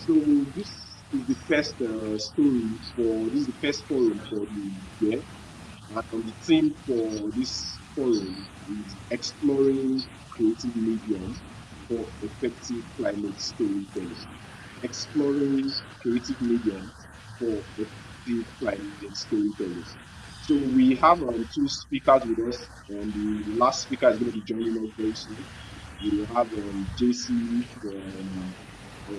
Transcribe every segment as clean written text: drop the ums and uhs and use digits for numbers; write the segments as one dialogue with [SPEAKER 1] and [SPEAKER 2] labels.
[SPEAKER 1] So this is the first story for this is the first forum for the year, and the theme for this forum is exploring creative medium for effective climate storytelling. Exploring creative medium for effective climate storytelling. So we have two speakers with us, and the last speaker is going to be joining us very soon. We have JC uh,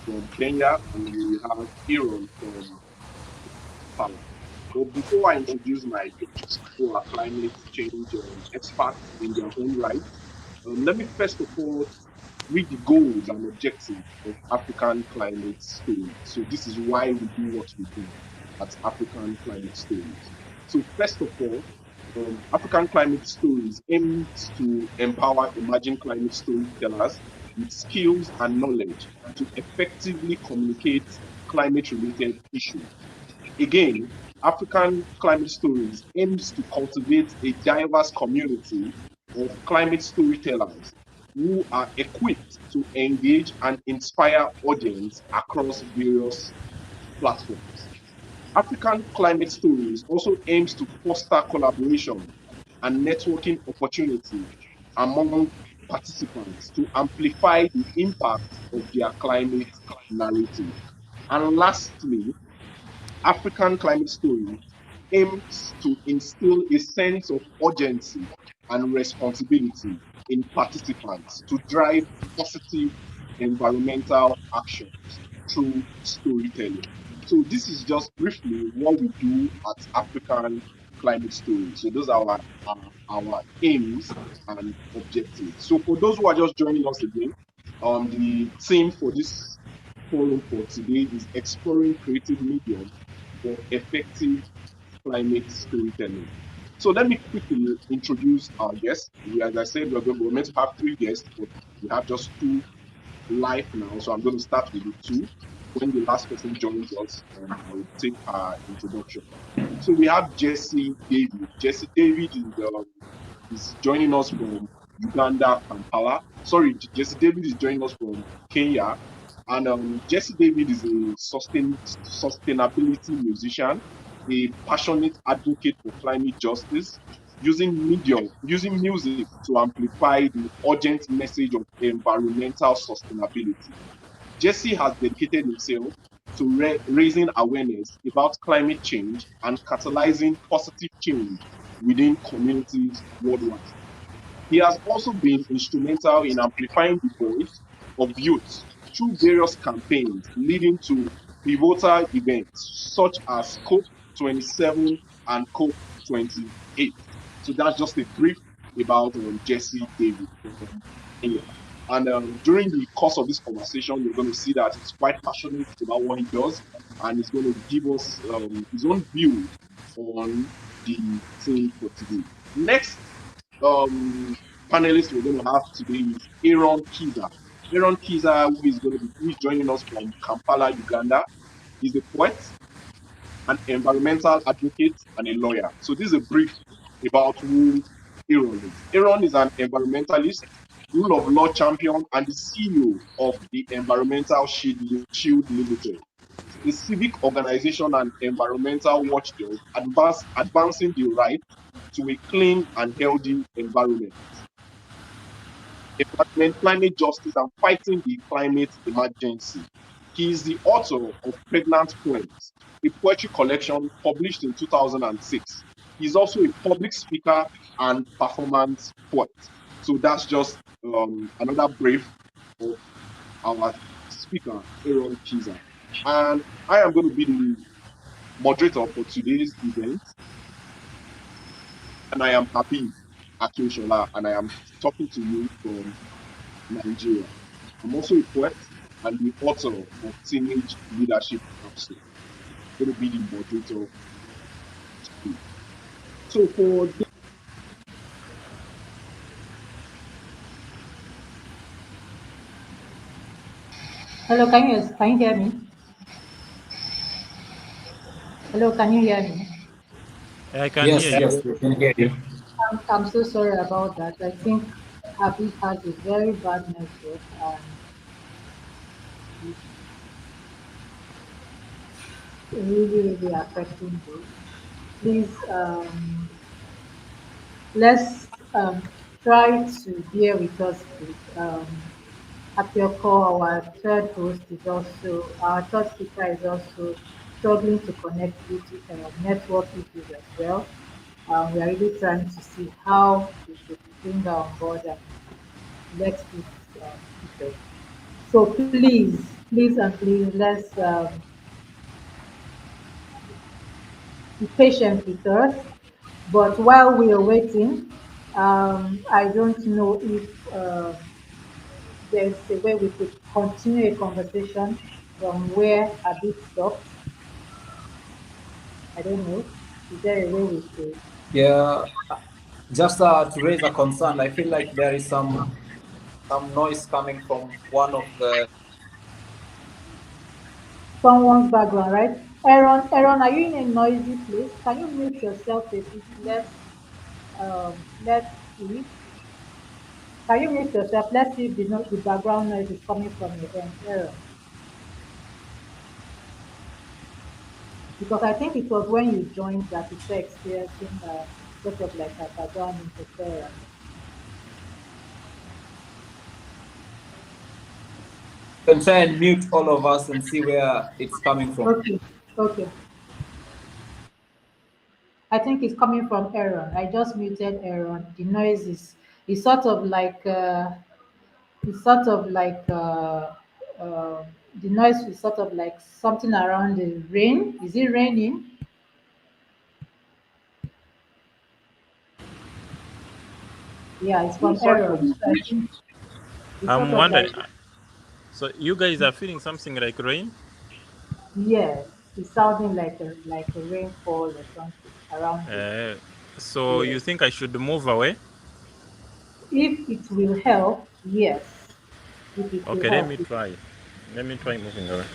[SPEAKER 1] from Kenya, and we have Eron from Kampala. But before I introduce my guests, who are climate change experts in their own right, let me first of all read the goals and objectives of African climate stories. So this is why we do what we do at African Climate Stories. So first of all, African Climate Stories aims to empower emerging climate storytellers with skills and knowledge to effectively communicate climate-related issues. Again, African Climate Stories aims to cultivate a diverse community of climate storytellers who are equipped to engage and inspire audience across various platforms. African Climate Stories also aims to foster collaboration and networking opportunity among participants to amplify the impact of their climate narrative. And lastly, African Climate Story aims to instill a sense of urgency and responsibility in participants to drive positive environmental actions through storytelling. So this is just briefly what we do at African Climate Story. So those are our aims and objectives. So for those who are just joining us again, the theme for this forum for today is exploring creative medium for effective climate storytelling. So let me quickly introduce our guests. As I said, we're meant to have three guests, but we have just two live now. So I'm going to start with the two. When the last person joins us, I will take her introduction. So we have Jesse David. Jesse David is joining us from Uganda, Kampala. Sorry, Jesse David is joining us from Kenya. And Jesse David is a sustainability musician, a passionate advocate for climate justice, using music to amplify the urgent message of environmental sustainability. Jesse has dedicated himself to raising awareness about climate change and catalyzing positive change within communities worldwide. He has also been instrumental in amplifying the voice of youth through various campaigns leading to pivotal events such as COP27 and COP28. So that's just a brief about Jesse David from Kenya. And during the course of this conversation, you're going to see that he's quite passionate about what he does, and he's going to give us his own view on the thing for today. Next panelist we're going to have today is Aaron Kiiza. Aaron Kiiza, who is joining us from Kampala, Uganda. He's a poet, an environmental advocate, and a lawyer. So this is a brief about who Aaron is. Aaron is an environmentalist, rule of law champion, and the CEO of the Environmental Shield Limited, a civic organization and environmental watchdog advancing the right to a clean and healthy environment, climate justice, and fighting the climate emergency. He is the author of Pregnant Poems, a poetry collection published in 2006. He's also a public speaker and performance poet. So that's just another brief of our speaker, Aaron Kiiza. And I am going to be the moderator for today's event. And I am Habib Akewusola, and I am talking to you from Nigeria. I'm also a poet and the author of Teenage Leadership Capsule. I'm going to be the moderator today. So for this,
[SPEAKER 2] Hello, can you hear me? Hello, can you hear me?
[SPEAKER 3] I can hear you.
[SPEAKER 4] Yes, we can hear you.
[SPEAKER 2] I'm so sorry about that. I think Habib has a very bad network. really affecting you. Please, let's try to bear with us, please. Apiorkor, our third host, is also our third speaker is also struggling to connect due to network issues as well. We are really trying to see how we could bring her on board and let this speak. So please and please, let's be patient with us. But while we are waiting, I don't know if there's a way we could continue a conversation from where Habib stopped. I don't know. Is there a way we could?
[SPEAKER 4] Yeah, just to raise a concern, I feel like there is some noise coming from one of the.
[SPEAKER 2] Someone's background, right? Aaron, are you in a noisy place? Can you mute yourself a bit? Let's see. Can you mute yourself? Let's see if the background noise is coming from your end, Aaron. Because I think it was when you joined that you started experiencing sort of like a background interference.
[SPEAKER 4] You can try and mute all of us and see where it's coming from.
[SPEAKER 2] Okay. I think it's coming from Aaron. I just muted Aaron. The noise is sort of like it's sort of like the noise is sort of like something around the rain. Is it raining? Yeah, it's from
[SPEAKER 1] Sorry for
[SPEAKER 2] Aaron.
[SPEAKER 1] the
[SPEAKER 2] So I think it's sort
[SPEAKER 3] I'm
[SPEAKER 2] of like
[SPEAKER 3] wondering. So you guys are feeling something like rain?
[SPEAKER 2] yes, it's sounding like a rainfall or something around it.
[SPEAKER 3] So you
[SPEAKER 2] Yes.
[SPEAKER 3] think I should move away?
[SPEAKER 2] If it will help, yes. If it will
[SPEAKER 3] Okay, let
[SPEAKER 2] help.
[SPEAKER 3] me try. Let me try moving away.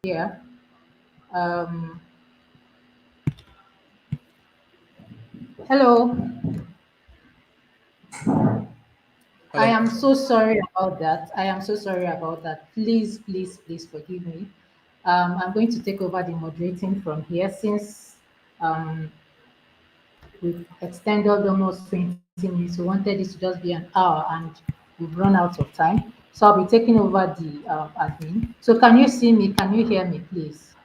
[SPEAKER 2] Yeah. Um, hello. I
[SPEAKER 4] Hello.
[SPEAKER 2] am so sorry about that. I am so sorry about that. Please forgive me. I'm going to take over the moderating from here since um, we've extended almost 20 minutes. We wanted this to just be an hour and we've run out of time. So I'll be taking over the admin. So can you see me? Can you hear me, please?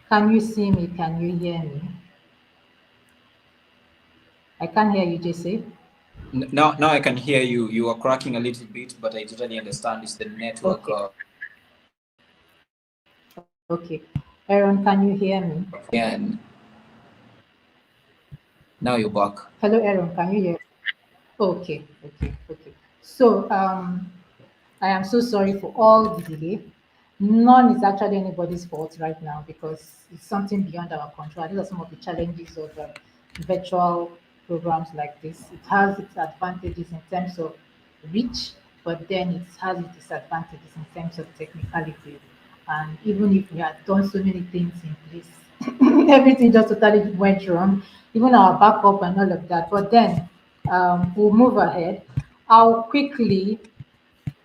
[SPEAKER 2] Can you see me? Can you hear me? I can't hear you, JC.
[SPEAKER 4] Now I can hear you. You are cracking a little bit, but I totally understand it's the network.
[SPEAKER 2] Okay. Okay. Aaron, can you hear me?
[SPEAKER 4] And now you're back.
[SPEAKER 2] Hello, Aaron, can you hear? Okay. So, I am so sorry for all the delay. None is actually anybody's fault right now because it's something beyond our control. These are some of the challenges of virtual programs like this. It has its advantages in terms of reach, but then it has its disadvantages in terms of technicalities. And even if we had done so many things in place everything just totally went wrong, even our backup and all of that. But then we'll move ahead. I'll quickly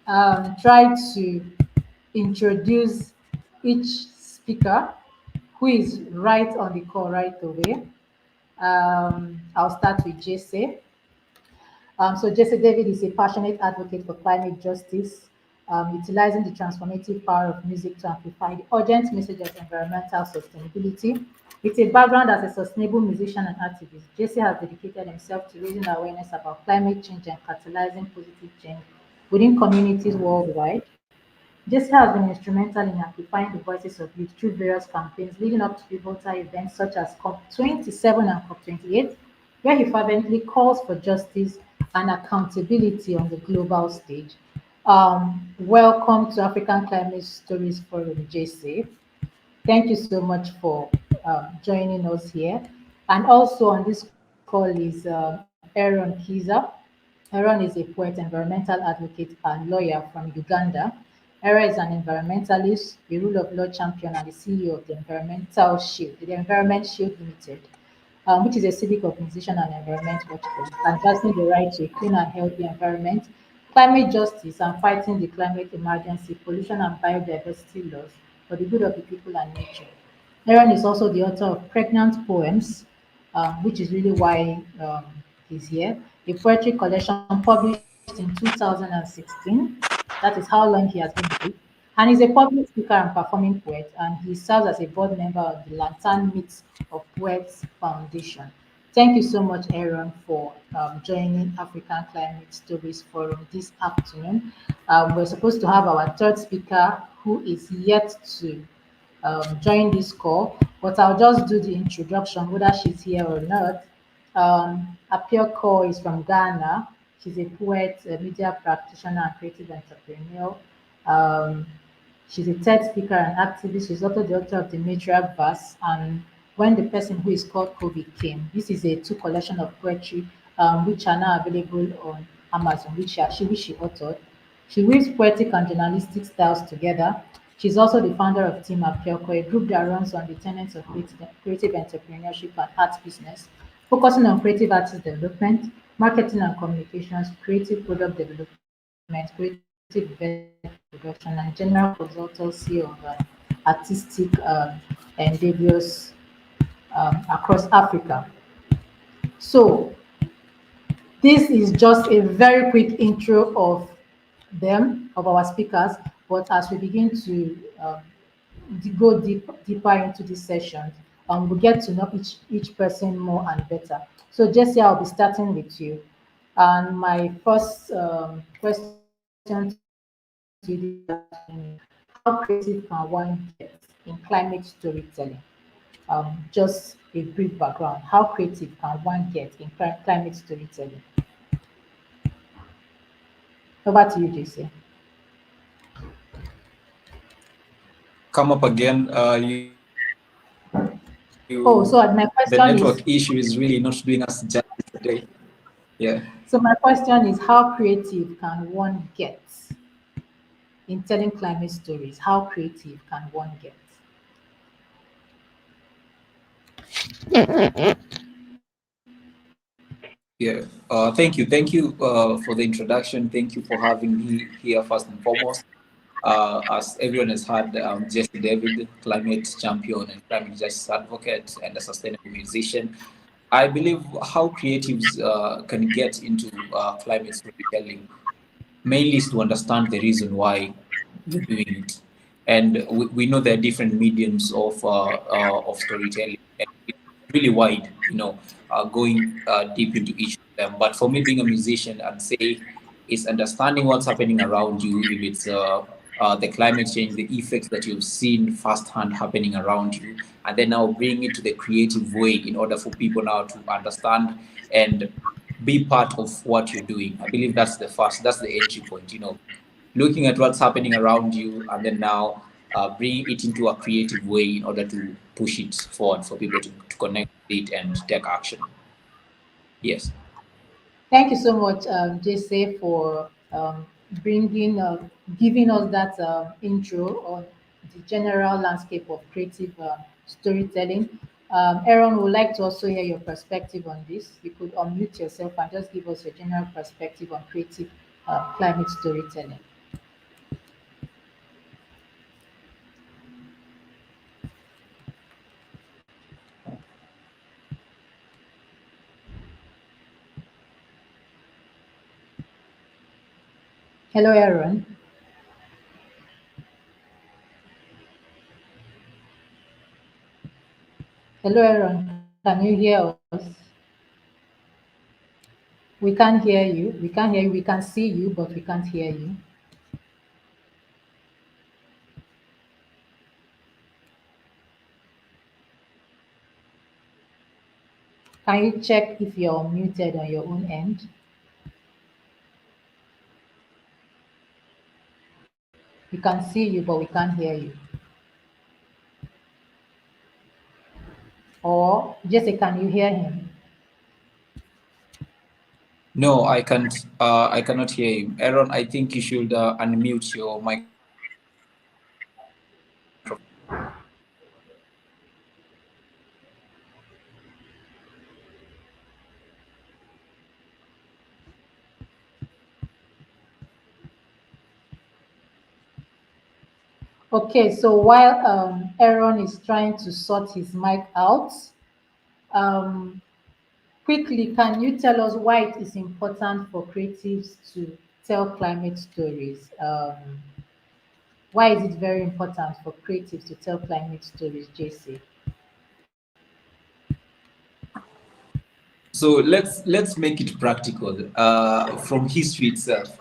[SPEAKER 2] try to introduce each speaker who is right on the call right away. I'll start with Jesse. So Jesse David is a passionate advocate for climate justice, utilizing the transformative power of music to amplify the urgent message of environmental sustainability. With a background as a sustainable musician and activist, Jesse has dedicated himself to raising awareness about climate change and catalyzing positive change within communities worldwide. Jesse has been instrumental in amplifying the voices of youth through various campaigns leading up to pivotal events such as COP27 and COP28, where he fervently calls for justice and accountability on the global stage. Welcome to African Climate Stories Forum, JC. Thank you so much for joining us here. And also on this call is Eron Kiiza. Eron is a poet, environmental advocate, and lawyer from Uganda. Eron is an environmentalist, a rule of law champion, and the CEO of the Environmental Shield, the Environment Shield Limited, which is a civic organization and environment watchdog, advancing the right to a clean and healthy environment, climate justice, and fighting the climate emergency, pollution and biodiversity laws for the good of the people and nature. Eron is also the author of Pregnant Poems, which is really why he's here, a poetry collection published in 2016. That is how long he has been free. And he's a public speaker and performing poet, and he serves as a board member of the Lantern Meets of Poets Foundation. Thank you so much, Aaron, for joining African Climate Stories Forum this afternoon. We're supposed to have our third speaker who is yet to join this call, but I'll just do the introduction, whether she's here or not. Apiorkor is from Ghana. She's a poet, a media practitioner, and creative entrepreneur. Um, she's a TED speaker and activist. She's also the author of the Matriarch Verse and When the Person Who Is Called COVID Came. This is a two collection of poetry which are now available on Amazon, which she authored. She weaves poetic and journalistic styles together. She's also the founder of Team Apiorkor, a group that runs on the tenets of creative entrepreneurship and art business, focusing on creative artist development, marketing and communications, creative product development, creative event production, and general consultancy of artistic endeavors across Africa. So this is just a very quick intro of them, of our speakers, but as we begin to go deeper into this session, we'll get to know each person more and better. So Jesse, I'll be starting with you. And my first question to you this afternoon is, how creative can one get in climate storytelling? Just a brief background. How creative can one get in climate storytelling? Over to you, JC.
[SPEAKER 4] Come up again.
[SPEAKER 2] So my
[SPEAKER 4] the
[SPEAKER 2] question
[SPEAKER 4] network
[SPEAKER 2] is,
[SPEAKER 4] issue is really not doing us justice today. Yeah.
[SPEAKER 2] so my question is, how creative can one get in telling climate stories? How creative can one get?
[SPEAKER 4] Yeah. Thank you. Thank you for the introduction. Thank you for having me here first and foremost. As everyone has heard, Jesse David, climate champion and climate justice advocate and a sustainable musician. I believe how creatives can get into climate storytelling mainly is to understand the reason why you're doing it. And we know there are different mediums of storytelling. And it's really wide, going deep into each of them. But for me, being a musician, I'd say is understanding what's happening around you. If it's the climate change, the effects that you've seen firsthand happening around you, and then now bring it to the creative way in order for people now to understand and be part of what you're doing. I believe that's that's the entry point, looking at what's happening around you and then now bring it into a creative way in order to push it forward for people to connect with it and take action. Yes.
[SPEAKER 2] Thank you so much, Jesse, for bringing, giving us that intro on the general landscape of creative storytelling. Eron would like to also hear your perspective on this. You could unmute yourself and just give us your general perspective on creative climate storytelling. Hello, Eron. Hello, Eron. Can you hear us? We can't hear you. We can't hear you. We can see you, but we can't hear you. Can you check if you're muted on your own end? We can see you, but we can't hear you. Or Jesse, can you hear him?
[SPEAKER 4] No, I can't. I cannot hear you, Aaron. I think you should unmute your mic.
[SPEAKER 2] Okay, so while Aaron is trying to sort his mic out, um, quickly, can you tell us why it is important for creatives to tell climate stories? Why is it very important for creatives to tell climate stories, JC?
[SPEAKER 4] So let's make it practical from history itself.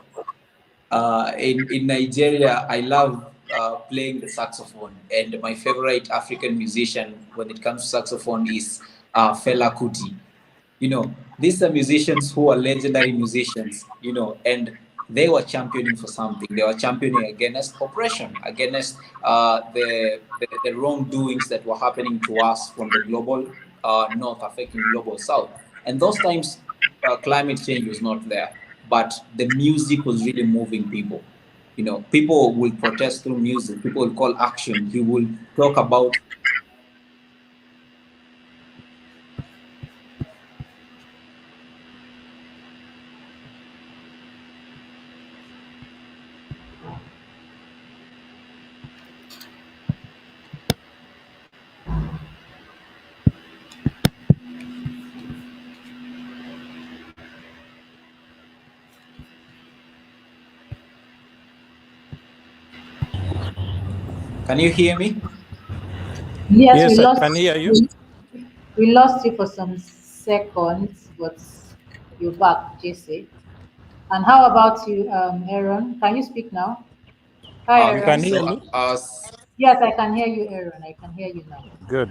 [SPEAKER 4] In Nigeria, I love playing the saxophone, and my favorite African musician when it comes to saxophone is Fela Kuti. You know, these are musicians who are legendary musicians, you know, and they were championing for something. They were championing against oppression, against the wrongdoings that were happening to us from the global north affecting global south. And those times, climate change was not there, but the music was really moving people. You know, people will protest through music. People will call action. He will talk about. Can you hear me?
[SPEAKER 2] Yes,
[SPEAKER 3] Yes,
[SPEAKER 2] we
[SPEAKER 3] I
[SPEAKER 2] lost
[SPEAKER 3] can hear you.
[SPEAKER 2] we lost you for some seconds, but you're back, JC. And how about you, Aaron? Can you speak now? Hi,
[SPEAKER 3] You can
[SPEAKER 2] Aaron.
[SPEAKER 3] hear
[SPEAKER 4] So
[SPEAKER 3] me?
[SPEAKER 2] Yes, I can hear you, Aaron. I can hear you now.
[SPEAKER 3] Good.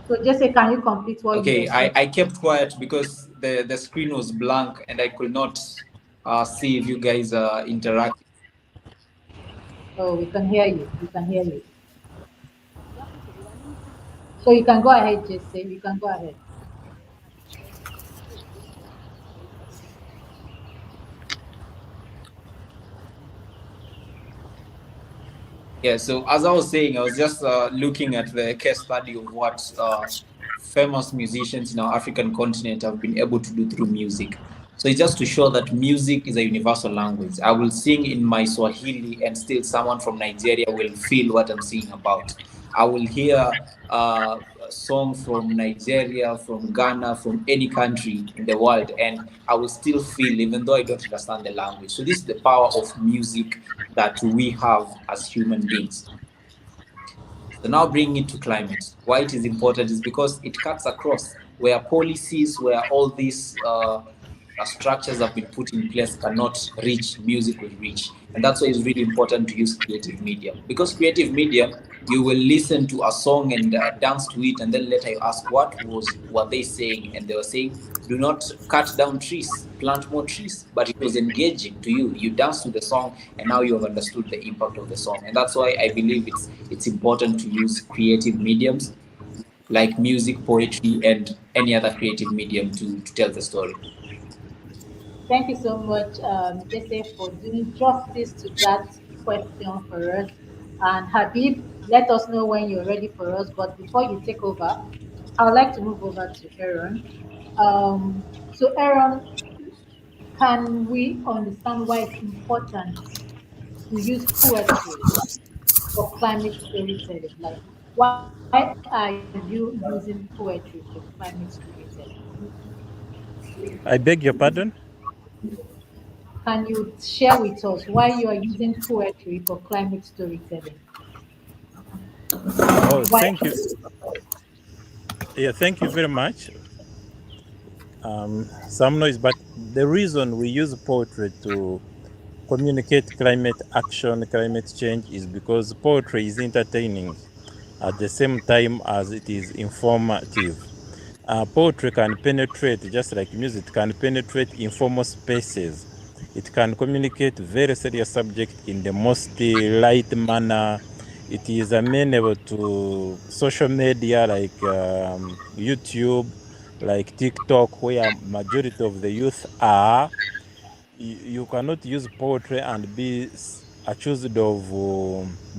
[SPEAKER 2] So, Jesse, can you complete what you were
[SPEAKER 4] okay,
[SPEAKER 2] saying?
[SPEAKER 4] I kept quiet because the screen was blank and I could not see if you guys are interacting.
[SPEAKER 2] Oh, we can hear you. We can hear you. So you can go ahead, Jesse. You can go ahead.
[SPEAKER 4] Yeah, so as I was saying, I was just looking at the case study of what famous musicians in our African continent have been able to do through music. So it's just to show that music is a universal language. I will sing in my Swahili and still someone from Nigeria will feel what I'm singing about. I will hear a song from Nigeria, from Ghana, from any country in the world, and I will still feel, even though I don't understand the language. So this is the power of music that we have as human beings. So now bringing it to climate. Why it is important is because it cuts across where policies, where all these structures have been put in place cannot reach, music will reach. And that's why it's really important to use creative medium. Because creative medium, you will listen to a song and dance to it, and then later you ask, what they saying? And they were saying, do not cut down trees, plant more trees. But it was engaging to you. You danced to the song, and now you have understood the impact of the song. And that's why I believe it's important to use creative mediums like music, poetry, and any other creative medium to tell the story.
[SPEAKER 2] Thank you so much, Jesse, for doing justice to that question for us. And Habib, let us know when you're ready for us. But before you take over, I would like to move over to Eron. So, Eron, can we understand why it's important to use poetry for climate storytelling? Like, why are you using poetry for climate storytelling?
[SPEAKER 3] I beg your pardon.
[SPEAKER 2] Can you share with us why you are using poetry for climate storytelling?
[SPEAKER 3] Oh,
[SPEAKER 2] Why?
[SPEAKER 3] thank you. Yeah, thank you very much. Some noise, but the reason we use poetry to communicate climate action, climate change is because poetry is entertaining at the same time as it is informative. Poetry can penetrate, just like music, can penetrate informal spaces. It can communicate very serious subject in the most light manner. It is amenable to social media like YouTube, like TikTok, where majority of the youth are. You cannot use poetry and be accused of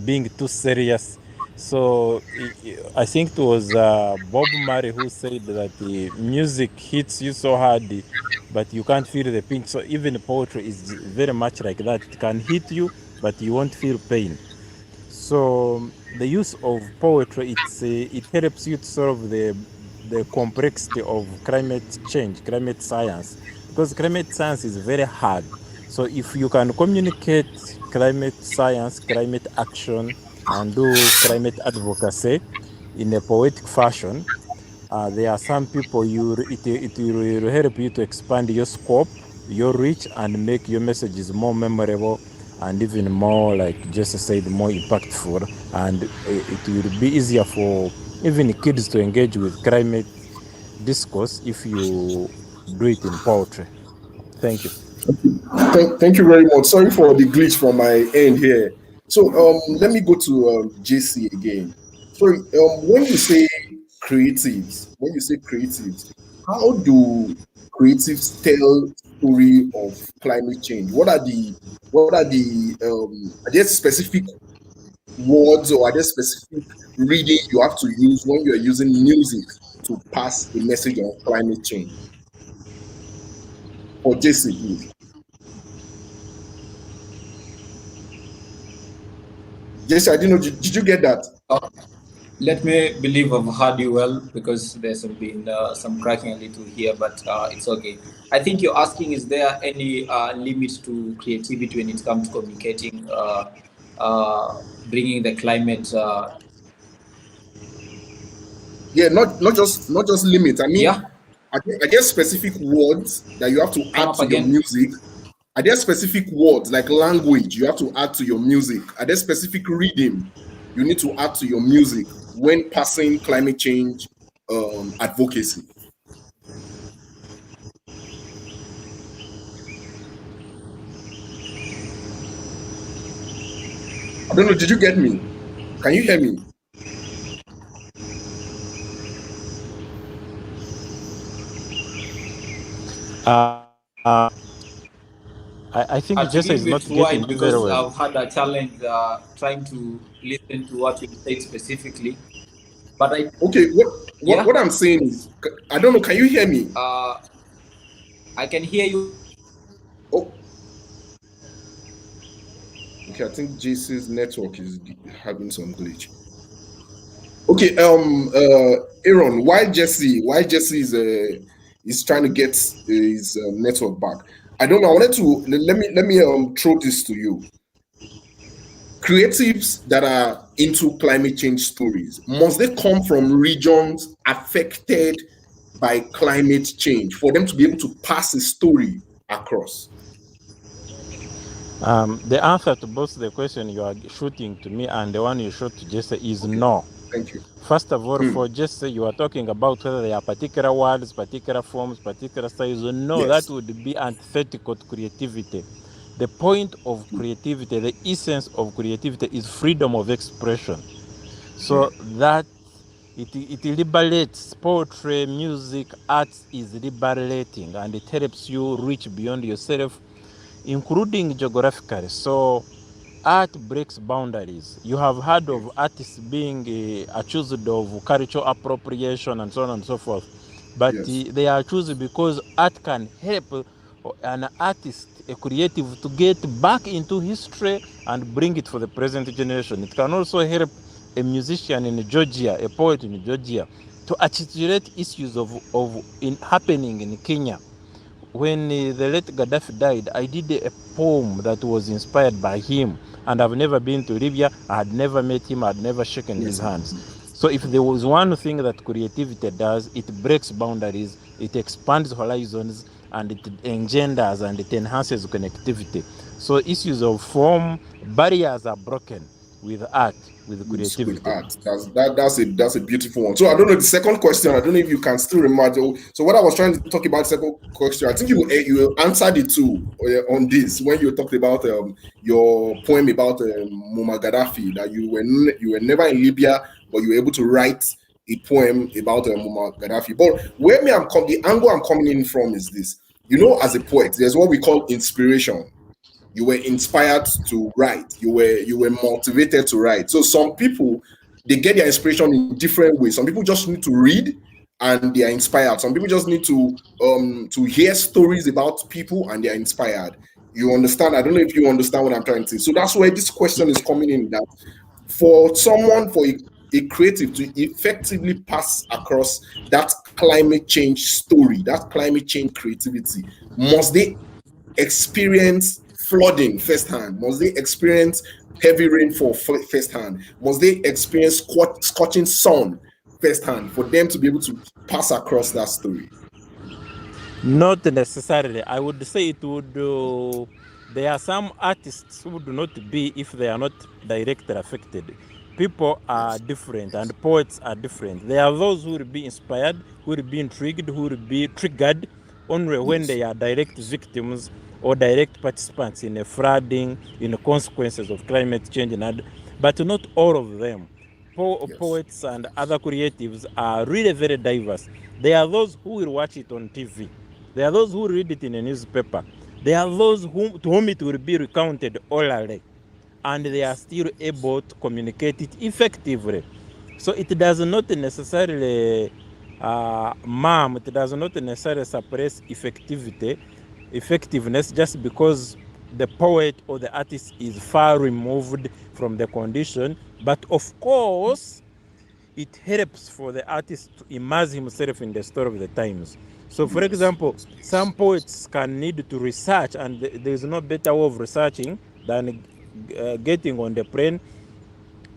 [SPEAKER 3] being too serious. So I think it was Bob Marley who said that the music hits you so hard, but you can't feel the pain. So even poetry is very much like that. It can hit you, but you won't feel pain. So the use of poetry, it helps you to solve the complexity of climate change, climate science, because climate science is very hard. So if you can communicate climate science, climate action, and do climate advocacy in a poetic fashion, there are some people it will help you to expand your scope, your reach, and make your messages more memorable and even more, like Jesse said, more impactful. And it will be easier for even kids to engage with climate discourse if you do it in poetry. Thank you.
[SPEAKER 1] Thank you very much. Sorry for the glitch from my end here. So let me go to JC again. Sorry, when you say creatives, how do creatives tell story of climate change? Are there specific words or are there specific reading you have to use when you're using music to pass a message on climate change? For JC, please. JC, I didn't know. Did you get that?
[SPEAKER 4] Let me believe I've heard you well because there's been some cracking a little here, but it's okay. I think you're asking, is there any limit to creativity when it comes to communicating, bringing the climate?
[SPEAKER 1] Yeah, not just limit. I mean,
[SPEAKER 4] Yeah,
[SPEAKER 1] are there specific words that you have to
[SPEAKER 4] come
[SPEAKER 1] add
[SPEAKER 4] up
[SPEAKER 1] to your
[SPEAKER 4] again.
[SPEAKER 1] music? Are there specific words like language you have to add to your music? Are there specific reading you need to add to your music when passing climate change advocacy? I don't know. Did you get me? Can you hear me?
[SPEAKER 3] I think
[SPEAKER 4] To
[SPEAKER 3] Jesse
[SPEAKER 4] give
[SPEAKER 3] is not
[SPEAKER 4] it
[SPEAKER 3] getting
[SPEAKER 4] wide
[SPEAKER 3] me very
[SPEAKER 4] because
[SPEAKER 3] well.
[SPEAKER 4] I've had a challenge trying to listen to what you said specifically. But
[SPEAKER 1] Okay.
[SPEAKER 4] yeah,
[SPEAKER 1] What I'm saying is, I don't know. Can you hear me?
[SPEAKER 4] I can hear you.
[SPEAKER 1] Oh, okay. I think JC's network is having some glitch. Okay, Aaron, why Jesse is trying to get his network back. I don't know. I wanted to let me throw this to you. Creatives that are into climate change stories, must they come from regions affected by climate change for them to be able to pass a story across?
[SPEAKER 3] The answer to both the question you are shooting to me and the one you shoot to Jesse is
[SPEAKER 1] Okay,
[SPEAKER 3] no.
[SPEAKER 1] thank you.
[SPEAKER 3] First of all, for Jesse, you are talking about whether there are particular words, particular forms, particular styles. No, that
[SPEAKER 1] Yes.
[SPEAKER 3] would be antithetical to creativity. The point of creativity, the essence of creativity is freedom of expression. So that it liberates. Poetry, music, arts is liberating, and it helps you reach beyond yourself, including geographically. So art breaks boundaries. You have heard of artists being accused of cultural appropriation and so on and so forth, but they are accused because art can help an artist, a creative, to get back into history and bring it for the present generation. It can also help a musician in Georgia, a poet in Georgia, to articulate issues happening in Kenya. When the late Gaddafi died, I did a poem that was inspired by him, and I've never been to Libya. I had never met him. I had never shaken his hands. So if there was one thing that creativity does, it breaks boundaries, it expands horizons, and it engenders and it enhances connectivity. So issues of form, barriers are broken with art, with creativity.
[SPEAKER 1] With art. That's a beautiful one. So I don't know the second question. I don't know if you can still remember. So what I was trying to talk about the second question, I think you answered it too on this when you talked about your poem about Muammar Gaddafi, that you were never in Libya, but you were able to write a poem about Muammar Gaddafi. But the angle I'm coming in from is this. You know, as a poet, there's what we call inspiration. You were inspired to write. You were motivated to write. So some people, they get their inspiration in different ways. Some people just need to read and they are inspired. Some people just need to hear stories about people and they are inspired. You understand? I don't know if you understand what I'm trying to say. So that's where this question is coming in, that for a creative to effectively pass across that climate change story, that climate change creativity, must they experience flooding firsthand? Must they experience heavy rainfall firsthand? Must they experience scorching sun firsthand for them to be able to pass across that story?
[SPEAKER 3] Not necessarily. I would say it would. There are some artists who would not be if they are not directly affected. People are different and poets are different. There are those who will be inspired, who will be intrigued, who will be triggered only when they are direct victims or direct participants in a flooding, in the consequences of climate change, but not all of them. Poets and other creatives are really very diverse. There are those who will watch it on TV. There are those who read it in a newspaper. There are those to whom it will be recounted orally, and they are still able to communicate it effectively. So it does not necessarily it does not necessarily suppress effectiveness just because the poet or the artist is far removed from the condition. But of course, it helps for the artist to immerse himself in the story of the times. So, for example, some poets can need to research, and there is no better way of researching than getting on the plane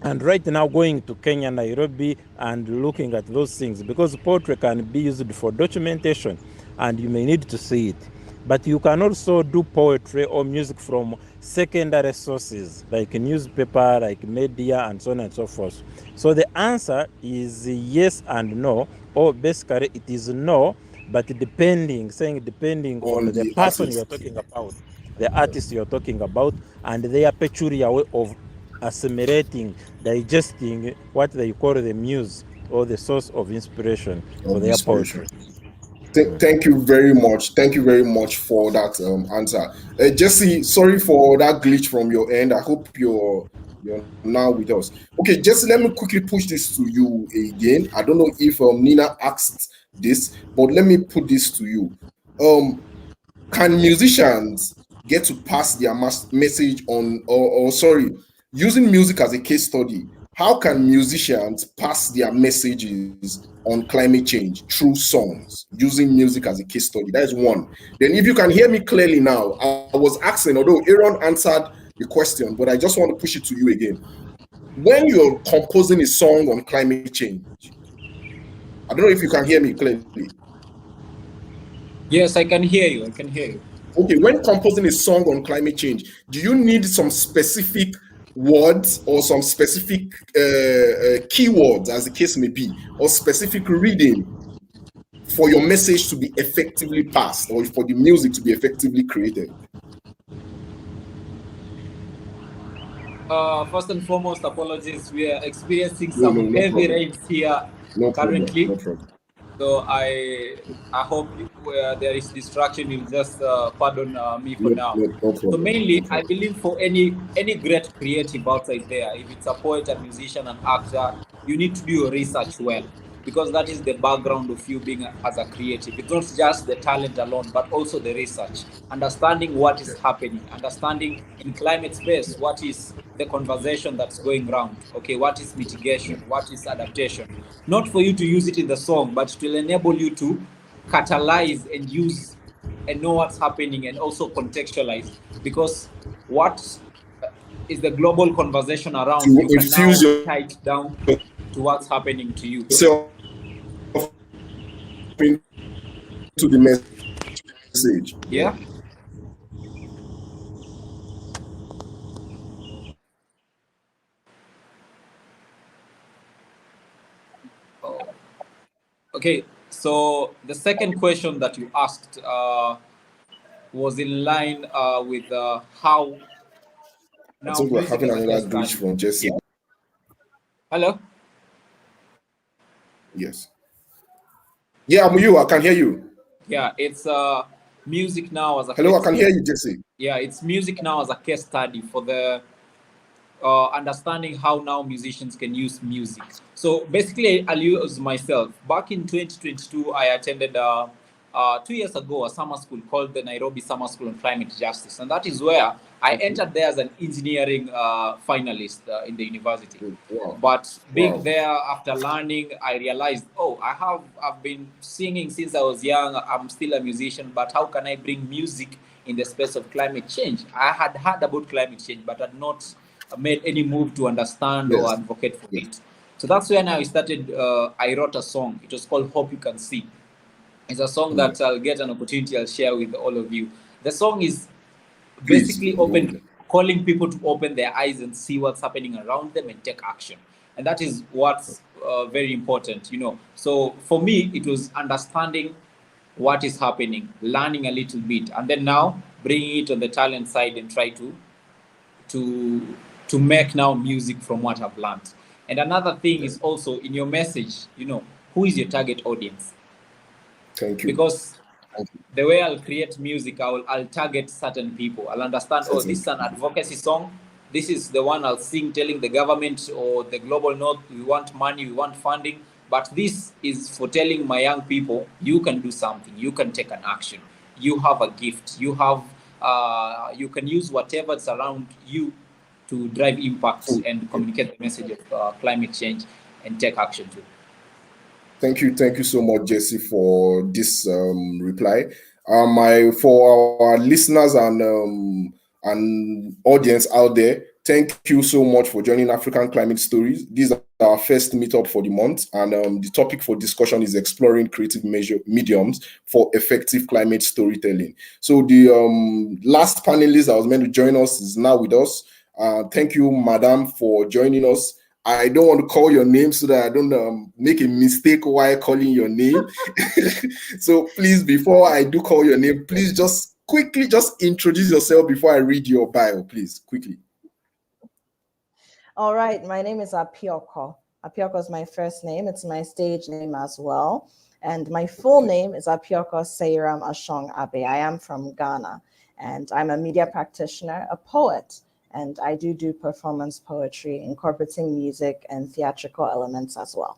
[SPEAKER 3] and right now going to Kenya, Nairobi, and looking at those things, because poetry can be used for documentation and you may need to see it. But you can also do poetry or music from secondary sources like newspaper, like media, and so on and so forth. So the answer is yes and no, or basically it is no, but depending on the person you're talking about, the artist you're talking about, and their peculiar way of assimilating, digesting what they call the muse or the source of inspiration for their poetry.
[SPEAKER 1] Thank you very much. Thank you very much for that answer. Jesse, sorry for that glitch from your end. I hope you're now with us. Okay, Jesse, let me quickly push this to you again. I don't know if Nina asked this, but let me put this to you. Can musicians get to pass their message on, using music as a case study? How can musicians pass their messages on climate change through songs, using music as a case study? That is one. Then if you can hear me clearly now, I was asking, although Eron answered the question, but I just want to push it to you again. When you're composing a song on climate change, I don't know if you can hear me clearly.
[SPEAKER 4] Yes, I can hear you.
[SPEAKER 1] Okay, when composing a song on climate change, do you need some specific words or some specific keywords, as the case may be, or specific reading for your message to be effectively passed, or for the music to be effectively created?
[SPEAKER 4] First and foremost, apologies. We are experiencing some heavy rains here currently.
[SPEAKER 1] No problem.
[SPEAKER 4] So I hope where there is distraction, you'll just pardon me for now.
[SPEAKER 1] No
[SPEAKER 4] So
[SPEAKER 1] problem.
[SPEAKER 4] mainly,
[SPEAKER 1] No
[SPEAKER 4] I
[SPEAKER 1] problem.
[SPEAKER 4] believe for any great creative outside there, if it's a poet, a musician, an actor, you need to do your research well, because that is the background of you being as a creative. It's not just the talent alone, but also the research, understanding what is happening, understanding in climate space what is the conversation that's going around. Okay, what is mitigation? What is adaptation? Not for you to use it in the song, but to enable you to catalyze and use and know what's happening and also contextualize, because what is the global conversation around,
[SPEAKER 1] To
[SPEAKER 4] you can
[SPEAKER 1] infuse
[SPEAKER 4] now tie it down to what's happening to you.
[SPEAKER 1] yourself into the message.
[SPEAKER 4] Yeah. Oh. Okay. So the second question that you asked was in line with how
[SPEAKER 1] I
[SPEAKER 4] now
[SPEAKER 1] think we're
[SPEAKER 4] music
[SPEAKER 1] having
[SPEAKER 4] as a
[SPEAKER 1] another
[SPEAKER 4] case
[SPEAKER 1] glitch
[SPEAKER 4] study.
[SPEAKER 1] from Jesse.
[SPEAKER 4] Hello.
[SPEAKER 1] Yes. Yeah, I'm you. I can hear you.
[SPEAKER 4] Yeah, it's music now as a
[SPEAKER 1] Hello, I
[SPEAKER 4] case.
[SPEAKER 1] can hear you, Jesse.
[SPEAKER 4] Yeah, it's music now as a case study for the understanding how now musicians can use music. So basically, I'll use myself. Back in 2022, I attended 2 years ago a summer school called the Nairobi Summer School on Climate Justice, and that is where I
[SPEAKER 1] Okay.
[SPEAKER 4] entered there as an engineering finalist in the university.
[SPEAKER 1] Wow.
[SPEAKER 4] But being
[SPEAKER 1] Wow.
[SPEAKER 4] there after learning, I realized, oh, I've been singing since I was young. I'm still a musician, but how can I bring music in the space of climate change? I had heard about climate change, but had not made any move to understand or
[SPEAKER 1] Yes.
[SPEAKER 4] advocate for
[SPEAKER 1] Yes.
[SPEAKER 4] it. So that's when I started. I wrote a song. It was called "Hope You Can See." It's a song
[SPEAKER 1] Mm.
[SPEAKER 4] that I'll get an opportunity. I'll share with all of you. The song is
[SPEAKER 1] Please.
[SPEAKER 4] basically calling people to open their eyes and see what's happening around them and take action. And that is what's very important, you know. So for me, it was understanding what is happening, learning a little bit, and then now bringing it on the talent side and try to to make now music from what I've learned. And another thing
[SPEAKER 1] Yeah.
[SPEAKER 4] is also in your message, you know, who is your target audience?
[SPEAKER 1] Thank you.
[SPEAKER 4] Because
[SPEAKER 1] Thank you.
[SPEAKER 4] the way I'll create music, I'll target certain people. I'll understand, oh, this
[SPEAKER 1] Certain
[SPEAKER 4] is an
[SPEAKER 1] people.
[SPEAKER 4] advocacy song. This is the one I'll sing telling the government or the global north, we want money, we want funding. But this is for telling my young people, you can do something, you can take an action. You have a gift, you can use whatever's around you to drive impact
[SPEAKER 1] So,
[SPEAKER 4] and communicate the message of climate change and take action too.
[SPEAKER 1] thank you so much, Jesse, for this reply. For our listeners and audience out there, thank you so much for joining African Climate Stories. These are our first meetup for the month, and the topic for discussion is exploring creative mediums for effective climate storytelling. So the last panelist that was meant to join us is now with us. Thank you, Madam, for joining us. I don't want to call your name so that I don't make a mistake while calling your name. So please, before I do call your name, please just quickly just introduce yourself before I read your bio, please, quickly.
[SPEAKER 5] All right, my name is Apiorkor. Apiorkor is my first name. It's my stage name as well. And my full name is Apiorkor Seyiram Ashong-Abbey. I am from Ghana, and I'm a media practitioner, a poet, and I do performance poetry, incorporating music and theatrical elements as well.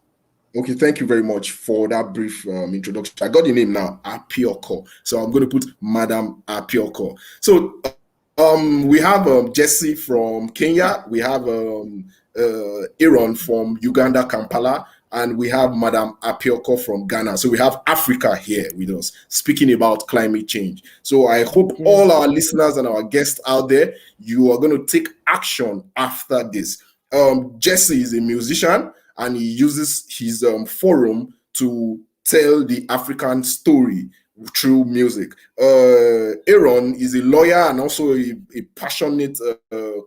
[SPEAKER 1] Okay, thank you very much for that brief introduction. I got the name now, Apiorkor. So I'm going to put Madam Apiorkor. So we have Jesse from Kenya. We have Eron from Uganda, Kampala. And we have Madam Apiorkor from Ghana. So we have Africa here with us speaking about climate change. So I hope all our listeners and our guests out there, you are going to take action after this. Jesse is a musician, and he uses his forum to tell the African story through music. Eron is a lawyer and also a passionate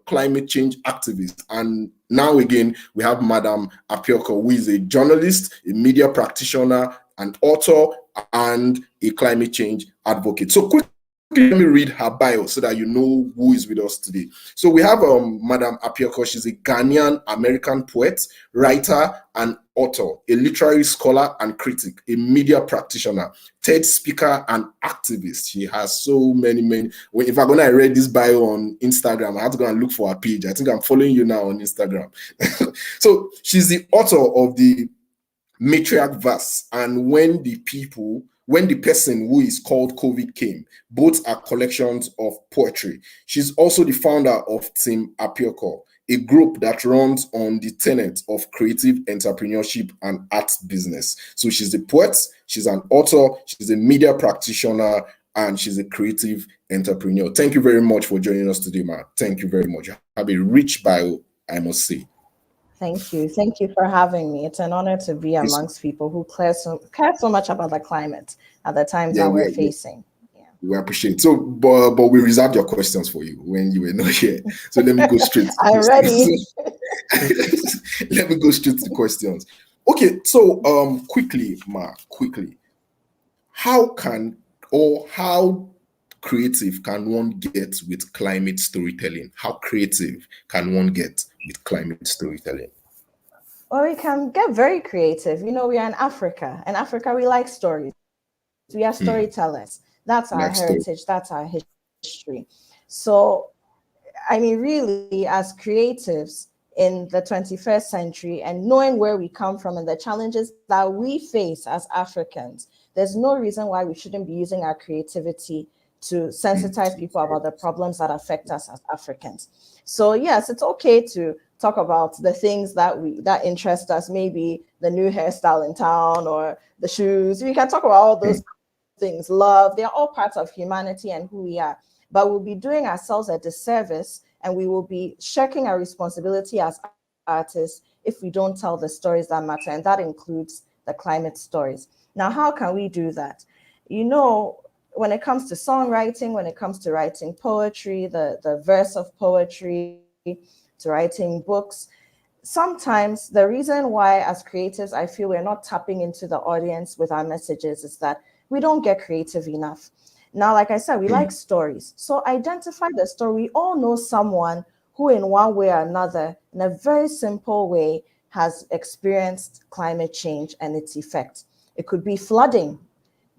[SPEAKER 1] climate change activist. And now again, we have Madam Apiorkor, who is a journalist, a media practitioner, an author, and a climate change advocate. So quickly,
[SPEAKER 6] let me read her bio so that you know who is with us today. So we have Madam Apiorkor. She's a Ghanaian American poet, writer, and author, a literary scholar and critic, a media practitioner, TED speaker, and activist. She has so many. If I'm gonna read this bio on Instagram, I have to go and look for her page. I think I'm following you now on Instagram. So she's the author of the matriarch verse and when the person who is called COVID came. Both are collections of poetry. She's also the founder of Team Apiorkor, a group that runs on the tenet of creative entrepreneurship and art business. So she's a poet, she's an author, she's a media practitioner, and she's a creative entrepreneur. Thank you very much for joining us today, Ma. Thank you very much. You have a rich bio, I must say.
[SPEAKER 5] Thank you. Thank you for having me. It's an honor to be amongst people who care so much about the climate at the times that we're facing. Yeah.
[SPEAKER 6] We appreciate it. So, but we reserved your questions for you when you were not here. So let me go straight.
[SPEAKER 5] I'm ready.
[SPEAKER 6] Let me go straight to the questions. Okay, so quickly, Ma, how creative can one get with climate storytelling? How creative can one get with climate storytelling?
[SPEAKER 5] Well, we can get very creative. We are in Africa. In Africa, we like stories. We are storytellers. That's our heritage. That's our history. So, I mean, really, as creatives in the 21st century and knowing where we come from and the challenges that we face as Africans, there's no reason why we shouldn't be using our creativity to sensitize people about the problems that affect us as Africans. So yes, it's okay to talk about the things that interest us, maybe the new hairstyle in town or the shoes. We can talk about all those things, love. They're all parts of humanity and who we are. But we'll be doing ourselves a disservice and we will be shirking our responsibility as artists if we don't tell the stories that matter, and that includes the climate stories. Now, how can we do that? When it comes to songwriting, when it comes to writing poetry, the verse of poetry, to writing books, sometimes the reason why as creatives I feel we're not tapping into the audience with our messages is that we don't get creative enough. Now, like I said, we like stories. So identify the story. We all know someone who in one way or another, in a very simple way, has experienced climate change and its effects. It could be flooding.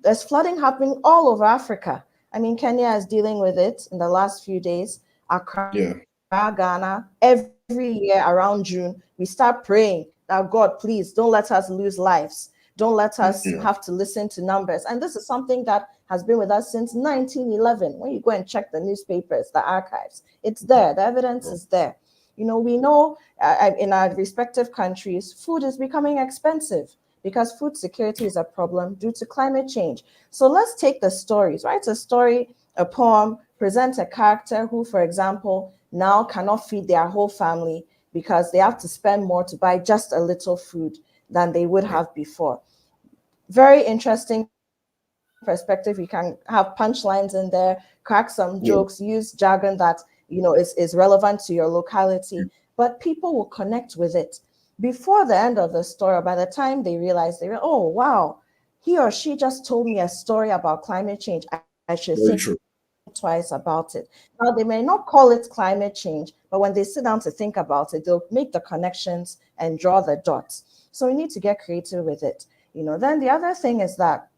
[SPEAKER 5] There's flooding happening all over Africa. I mean, Kenya is dealing with it in the last few days. Accra, Ghana, every year around June, we start praying that God, please don't let us lose lives. Don't let us have to listen to numbers. And this is something that has been with us since 1911. When you go and check the newspapers, the archives, it's there. The evidence is there. We know in our respective countries, food is becoming expensive because food security is a problem due to climate change. So let's take the stories, write a story, a poem, present a character who, for example, now cannot feed their whole family because they have to spend more to buy just a little food than they would have before. Very interesting perspective. You can have punchlines in there, crack some jokes, use jargon that is relevant to your locality, but people will connect with it. Before the end of the story, by the time they realize, oh, wow, he or she just told me a story about climate change. I should think twice about it. Now, they may not call it climate change, but when they sit down to think about it, they'll make the connections and draw the dots. So we need to get creative with it. Then the other thing is that,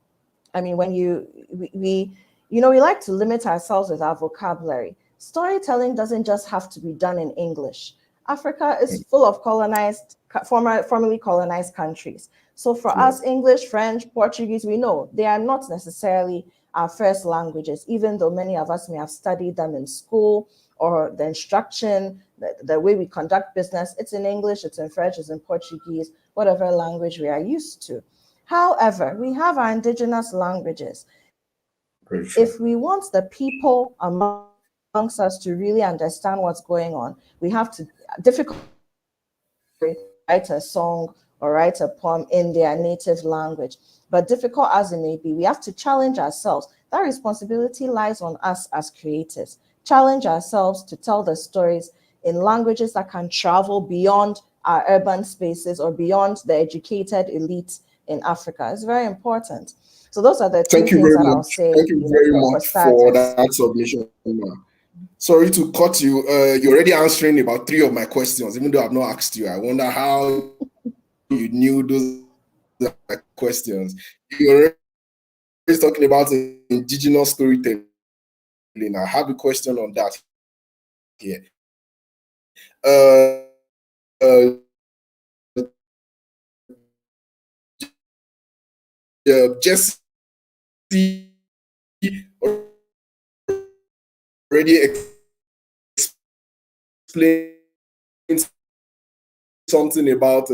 [SPEAKER 5] I mean, when we like to limit ourselves with our vocabulary. Storytelling doesn't just have to be done in English. Africa is full of formerly colonized countries. So for us, English, French, Portuguese, we know they are not necessarily our first languages, even though many of us may have studied them in school or the instruction, the way we conduct business. It's in English, it's in French, it's in Portuguese, whatever language we are used to. However, we have our indigenous languages. If we want the people amongst us to really understand what's going on, we have to write a song or write a poem in their native language. But difficult as it may be, we have to challenge ourselves. That responsibility lies on us as creatives. Challenge ourselves to tell the stories in languages that can travel beyond our urban spaces or beyond the educated elite in Africa. It's very important. So those are the two
[SPEAKER 6] Thank you
[SPEAKER 5] things
[SPEAKER 6] very
[SPEAKER 5] that I'll
[SPEAKER 6] much.
[SPEAKER 5] say.
[SPEAKER 6] Thank you very
[SPEAKER 5] for
[SPEAKER 6] much for
[SPEAKER 5] starters.
[SPEAKER 6] that submission. Sorry to cut you. You're already answering about 3 of my questions, even though I've not asked you. I wonder how you knew those questions. You're already talking about indigenous storytelling. I have a question on that here. Jesse already explained something about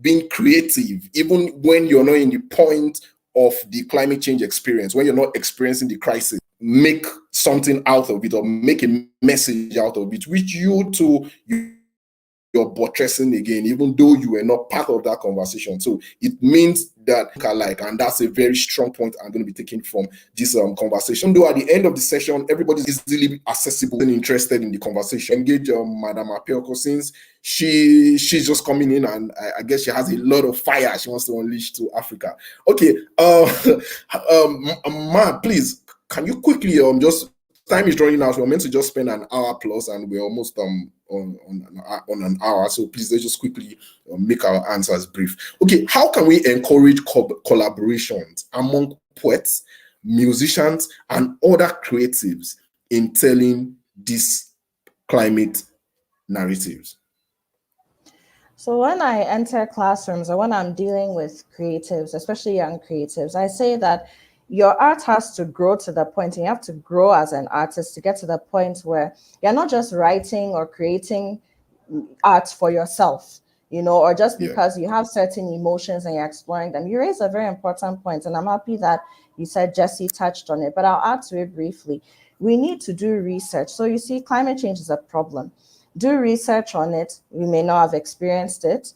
[SPEAKER 6] being creative, even when you're not in the point of the climate change experience, when you're not experiencing the crisis, make something out of it or make a message out of it, which you're buttressing again, even though you were not part of that conversation. So it means that alike, and that's a very strong point I'm going to be taking from this conversation. Though at the end of the session, everybody's easily accessible and interested in the conversation. Engage Madam Apiorkor, since she's just coming in, and I guess she has a lot of fire she wants to unleash to Africa. Okay, Ma, please, can you quickly just, time is running out. We're meant to just spend an hour plus, and we're almost on an hour. So please, let's just quickly make our answers brief. Okay, how can we encourage collaborations among poets, musicians, and other creatives in telling these climate narratives?
[SPEAKER 5] So when I enter classrooms or when I'm dealing with creatives, especially young creatives, I say that your art has to grow to the point, and you have to grow as an artist to get to the point where you're not just writing or creating art for yourself, or just because you have certain emotions and you're exploring them. You raise a very important point, and I'm happy that you said Jesse touched on it, but I'll add to it briefly. We need to do research. So you see, climate change is a problem. Do research on it. We may not have experienced it.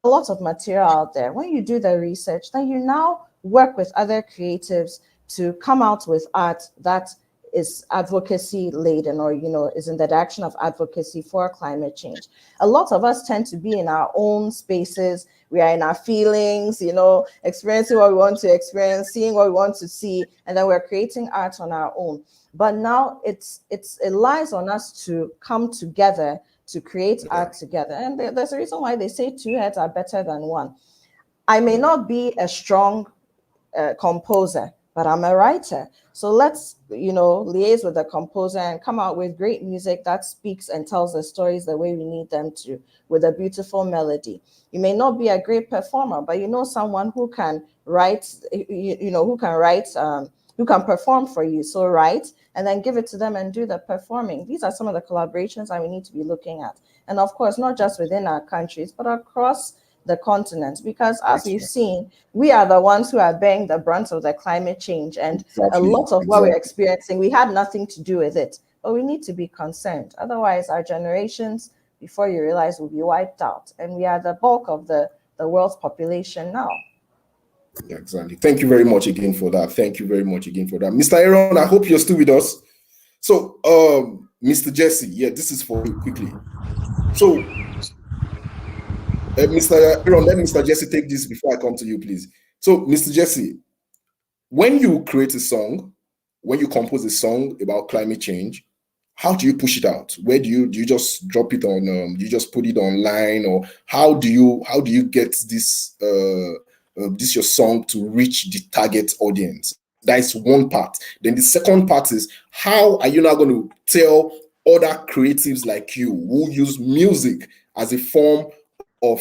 [SPEAKER 5] A lot of material out there. When you do the research, then you now work with other creatives to come out with art that is advocacy laden, or is in the direction of advocacy for climate change. A lot of us tend to be in our own spaces. We are in our feelings, experiencing what we want to experience, seeing what we want to see, and then we're creating art on our own. But now it lies on us to come together to create art together. And there's a reason why they say 2 heads are better than 1. I may not be a strong composer, but I'm a writer. So let's, liaise with the composer and come out with great music that speaks and tells the stories the way we need them to, with a beautiful melody. You may not be a great performer, but someone who can write, who can perform for you. So write and then give it to them and do the performing. These are some of the collaborations that we need to be looking at. And of course, not just within our countries, but across the continent, because as we've seen, we are the ones who are bearing the brunt of the climate change, and a lot of what we're experiencing, we had nothing to do with it, but we need to be concerned. Otherwise, our generations, before you realize, will be wiped out, and we are the bulk of the world's population now.
[SPEAKER 6] Yeah, exactly. Thank you very much again for that. Thank you very much again for that. Mr. Eron, I hope you're still with us. So, Mr. Jesse, this is for you quickly. So, Mr. Eron, let Mr. Jesse take this before I come to you, please. So, Mr. Jesse, when you create a song, when you compose a song about climate change, how do you push it out? Where do you just drop it on? Do you just put it online, or how do you get this your song to reach the target audience? That is one part. Then the second part is, how are you now going to tell other creatives like you who use music as a form of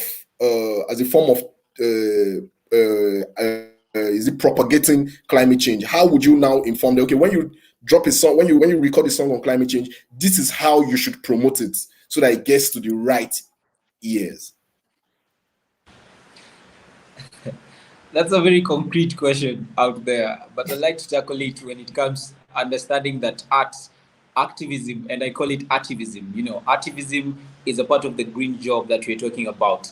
[SPEAKER 6] is it propagating climate change? How would you now inform them? Okay, when you drop a song, when you record a song on climate change, this is how you should promote it so that it gets to the right ears.
[SPEAKER 4] That's a very concrete question out there, but I like to tackle it when it comes understanding that activism, and I call it artivism. Artivism is a part of the green job that we're talking about.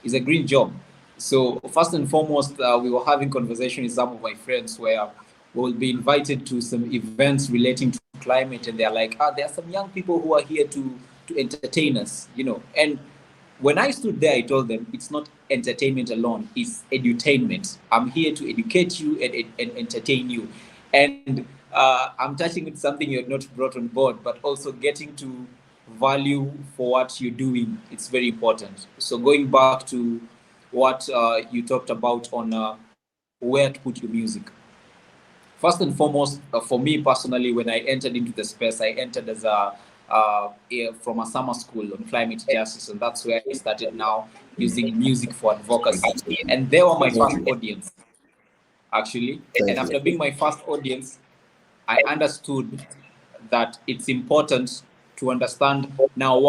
[SPEAKER 4] It's a green job. So first and foremost, we were having conversation with some of my friends where we'll be invited to some events relating to climate, and they're like, there are some young people who are here to entertain us, and when I stood there, I told them it's not entertainment alone, it's edutainment. I'm here to educate you and entertain you. And I'm touching with something you had not brought on board, but also getting to value for what you're doing. It's very important. So going back to what you talked about on where to put your music. First and foremost, for me personally, when I entered into the space, I entered as from a summer school on climate justice, and that's where I started now using music for advocacy. And they were my first audience, actually. And after being my first audience, I understood that it's important to understand now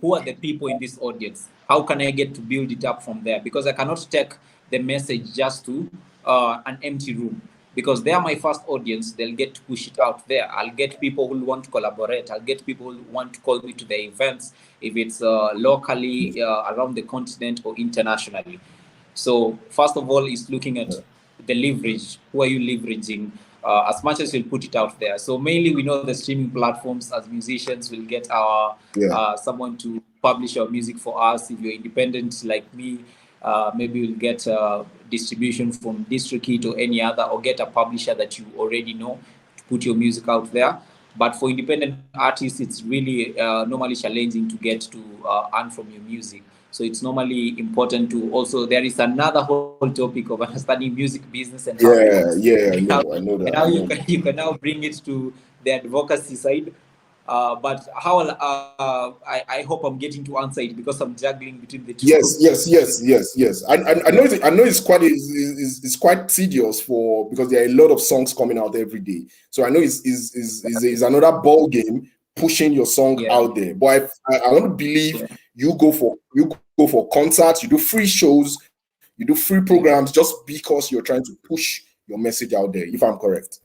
[SPEAKER 4] who are the people in this audience. How can I get to build it up from there? Because I cannot take the message just to an empty room. Because they are my first audience, they'll get to push it out there. I'll get people who want to collaborate. I'll get people who want to call me to their events, if it's locally, around the continent, or internationally. So first of all, is looking at the leverage. Who are you leveraging? As much as you'll put it out there. So mainly we know the streaming platforms. As musicians, we'll get our someone to publish our music for us. If you're independent like me, maybe we'll get distribution from DistroKid or any other, or get a publisher that you already know to put your music out there. But for independent artists, it's really normally challenging to get to earn from your music. So it's normally important to also, there is another whole topic of understanding music business and how it works.
[SPEAKER 6] I know that.
[SPEAKER 4] And how you can now bring it to the advocacy side. But how I hope I'm getting to answer it, because I'm juggling between the two.
[SPEAKER 6] Yes. I know it's quite tedious because there are a lot of songs coming out every day. So I know it's another ball game pushing your song out there. But I want to believe you go for concerts, you do free shows, you do free programs just because you're trying to push your message out there, if I'm correct.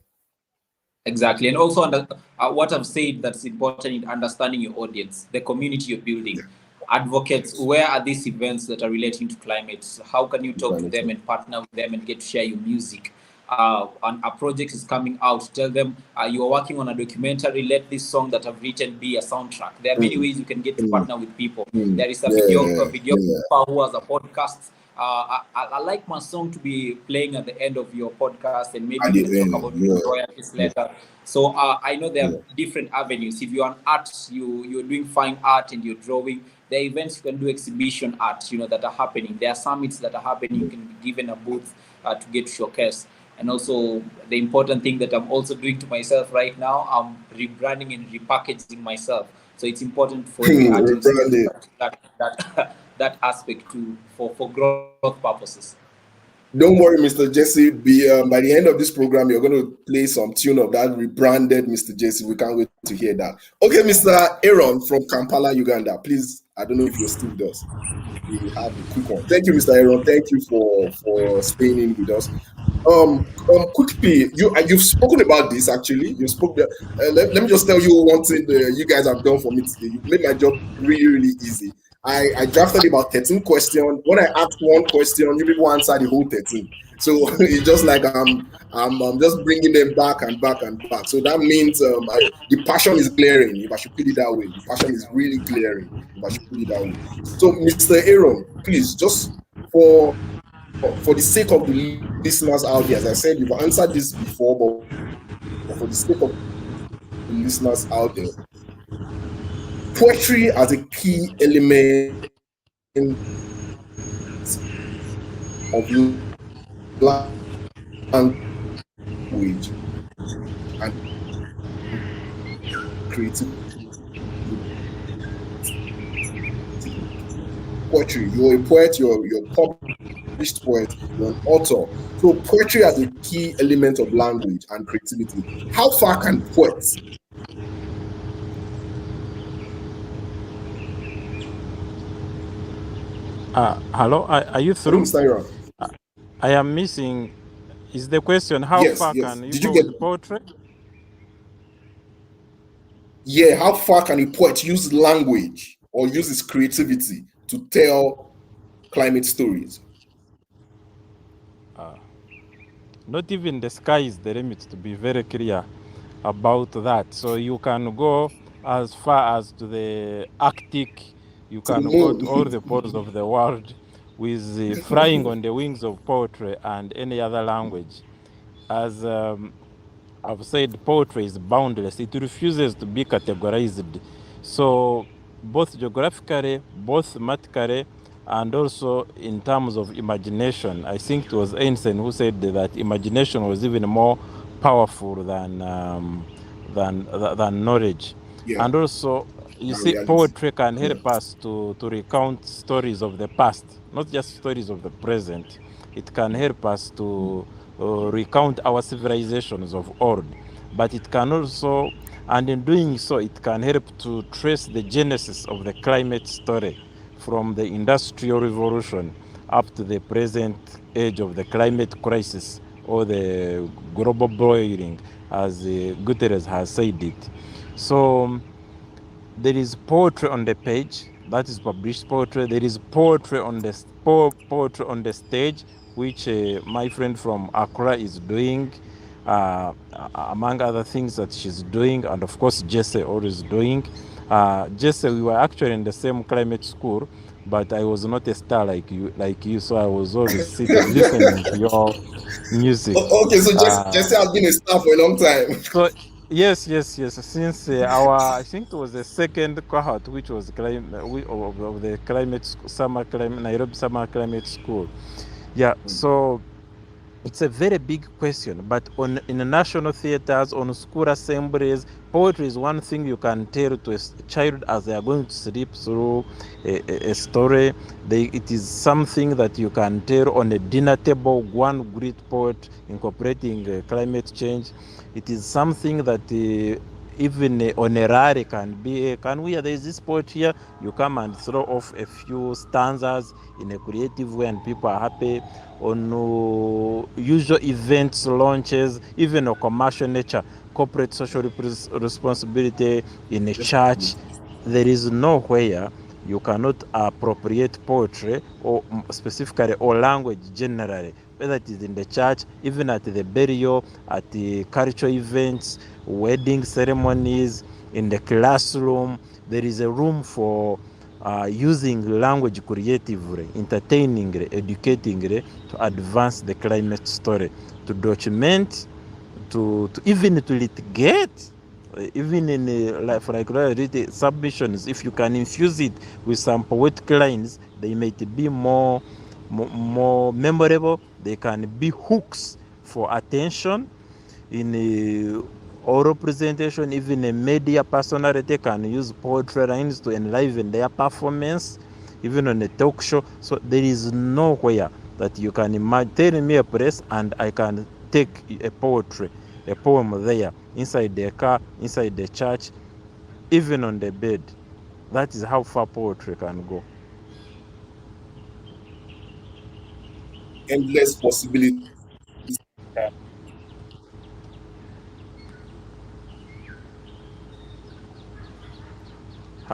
[SPEAKER 4] Exactly. And also what I've said that's important in understanding your audience, the community you're building. Advocates, where are these events that are relating to climate? How can you talk to them and partner with them and get to share your music? And a project is coming out, tell them you are working on a documentary, let this song that I've written be a soundtrack. There are many ways you can get to partner with people. There is a video who has a podcast. I like my song to be playing at the end of your podcast, and maybe we can talk about royalties later. So I know there are different avenues. If you're an art, you're doing fine art and you're drawing, there are events you can do, exhibition art, that are happening. There are summits that are happening. You can be given a booth to get showcased. And also the important thing that I'm also doing to myself right now, I'm rebranding and repackaging myself. So it's important for the artists that aspect too, for growth purposes.
[SPEAKER 6] Don't worry, Mr. Jesse. By the end of this program, you're going to play some tune of that rebranded Mr. Jesse. We can't wait to hear that. Okay, Mr. Eron from Kampala, Uganda. Please, I don't know if you're still with us. We have a quick one. Thank you, Mr. Eron. Thank you for staying in with us. Quickly, you've spoken about this actually. You spoke. Let me just tell you one thing you guys have done for me today. You made my job really, really easy. I drafted about 13 questions. When I asked one question, you people answer the whole 13. So it's just like I'm just bringing them back and back and back. So that means the passion is glaring, if I should put it that way. The passion is really glaring, if I should put it that way. So, Mr. Eron, please, just for the sake of the listeners out there, as I said, you've answered this before, but for the sake of the listeners out there, poetry as a key element of language and creativity. Poetry, you're a poet, you're a published poet, you're an author. So poetry as a key element of language and creativity. How far can poets
[SPEAKER 3] hello, are you through? I am missing. Is the question how far can you go with poetry?
[SPEAKER 6] Yeah, how far can a poet use language or use his creativity to tell climate stories?
[SPEAKER 3] Not even the sky is the limit, to be very clear about that. So you can go as far as to the Arctic, you can go to all the ports of the world with flying on the wings of poetry and any other language. As I've said, poetry is boundless. It refuses to be categorized. So both geographically, both thematically, and also in terms of imagination. I think it was Einstein who said that imagination was even more powerful than knowledge.
[SPEAKER 6] Yeah.
[SPEAKER 3] And also, you see,
[SPEAKER 6] reality.
[SPEAKER 3] poetry can help us to recount stories of the past, not just stories of the present. It can help us to recount our civilizations of old, but it can also, and in doing so, it can help to trace the genesis of the climate story from the Industrial Revolution up to the present age of the climate crisis or the global boiling, as Guterres has said it. So there is poetry on the page, that is published poetry. There is poetry on the stage, which my friend from Accra is doing, among other things that she's doing, and of course Jesse always doing. Jesse, we were actually in the same climate school, but I was not a star like you, so I was always sitting listening to your music.
[SPEAKER 6] Okay, so Jesse has been a star for a long time.
[SPEAKER 3] So yes. Since I think it was the second cohort, which was of the Nairobi Summer Climate School. Yeah. So it's a very big question, but in the national theaters, on school assemblies, poetry is one thing you can tell to a child as they are going to sleep through a story. It is something that you can tell on a dinner table, one great poet incorporating climate change. It is something that even on a rally can be, there is this poet here, you come and throw off a few stanzas in a creative way and people are happy. On usual events, launches, even a commercial nature, corporate social responsibility in a church, there is nowhere you cannot appropriate poetry, or specifically, or language generally, whether it is in the church, even at the burial, at the cultural events, wedding ceremonies, in the classroom. There is a room for using language creatively, entertainingly, educatingly, to advance the climate story, to document, to even to litigate, even in like submissions. If you can infuse it with some poetic lines, they might be more memorable. They can be hooks for attention in a oral presentation. Even a media personality can use poetry lines to enliven their performance, even on a talk show. So there is nowhere that you can imagine. Tell me a place and I can take a poem there, inside the car, inside the church, even on the bed. That is how far poetry can go.
[SPEAKER 6] Endless possibilities.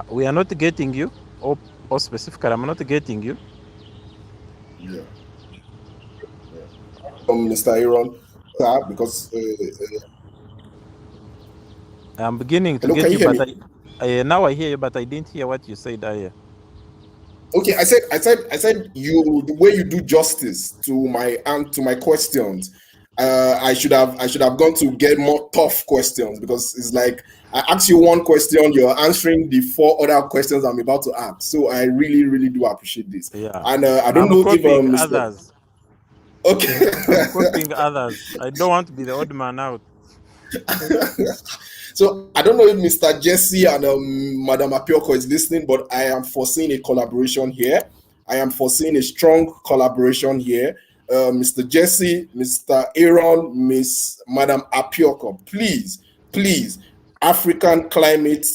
[SPEAKER 3] We are not getting you, or specifically, I'm not getting you.
[SPEAKER 6] Yeah. Mr. Eron, because
[SPEAKER 3] I'm beginning to
[SPEAKER 6] hello,
[SPEAKER 3] get
[SPEAKER 6] can
[SPEAKER 3] you,
[SPEAKER 6] you hear
[SPEAKER 3] but
[SPEAKER 6] me?
[SPEAKER 3] now I hear you, but I didn't hear what you said earlier.
[SPEAKER 6] Okay, I said you, the way you do justice to my questions. I should have gone to get more tough questions, because it's like I ask you one question, you're answering the 4 other questions I'm about to ask. So I really do appreciate this.
[SPEAKER 3] Yeah.
[SPEAKER 6] And I don't
[SPEAKER 3] I'm
[SPEAKER 6] know if
[SPEAKER 3] copying
[SPEAKER 6] Mr.
[SPEAKER 3] others.
[SPEAKER 6] Okay.
[SPEAKER 3] I'm copying others. I don't want to be the odd man out.
[SPEAKER 6] So I don't know if Mr. Jesse and Madam Apiorkor is listening, but I am foreseeing a collaboration here. I am foreseeing a strong collaboration here. Mr. Jesse, Mr. Eron, Madam Apiorkor, please, African climate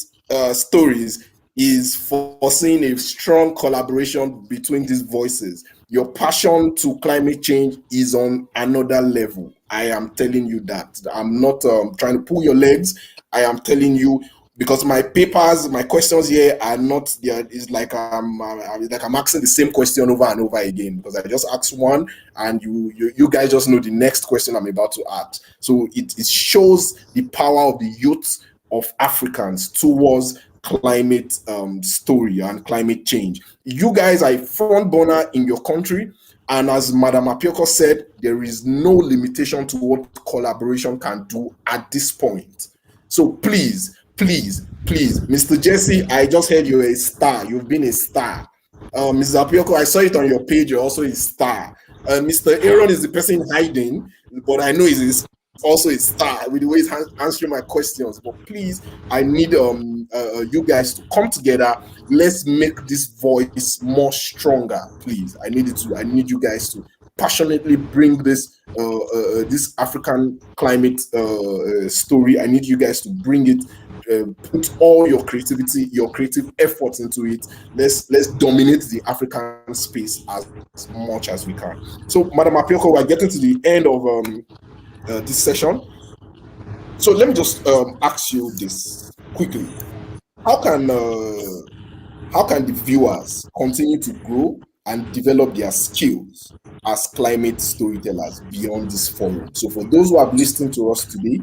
[SPEAKER 6] stories is foreseeing a strong collaboration between these voices. Your passion to climate change is on another level. I am telling you that. I'm not trying to pull your legs. I am telling you, because my papers, my questions here are not there. It's like I'm asking the same question over and over again, because I just asked one, and you guys just know the next question I'm about to ask. So it shows the power of the youth of Africans towards climate story and climate change. You guys are a front burner in your country, and as Madam Apiorkor said, there is no limitation to what collaboration can do at this point. So please, Mr. Jesse, I just heard you're a star. You've been a star. Mrs. Apiorkor, I saw it on your page. You're also a star. Mr. Eron is the person hiding, but I know he's also a star with the way he's answering my questions. But please, I need you guys to come together. Let's make this voice more stronger, please. I need you guys to passionately bring this this African climate story. I need you guys to bring it. Put all your creativity, your creative efforts into it. Let's dominate the African space as much as we can. So, Madam Apiorkor, we're getting to the end of this session. So let me just ask you this quickly: How can the viewers continue to grow and develop their skills as climate storytellers beyond this forum? So for those who have listened to us today,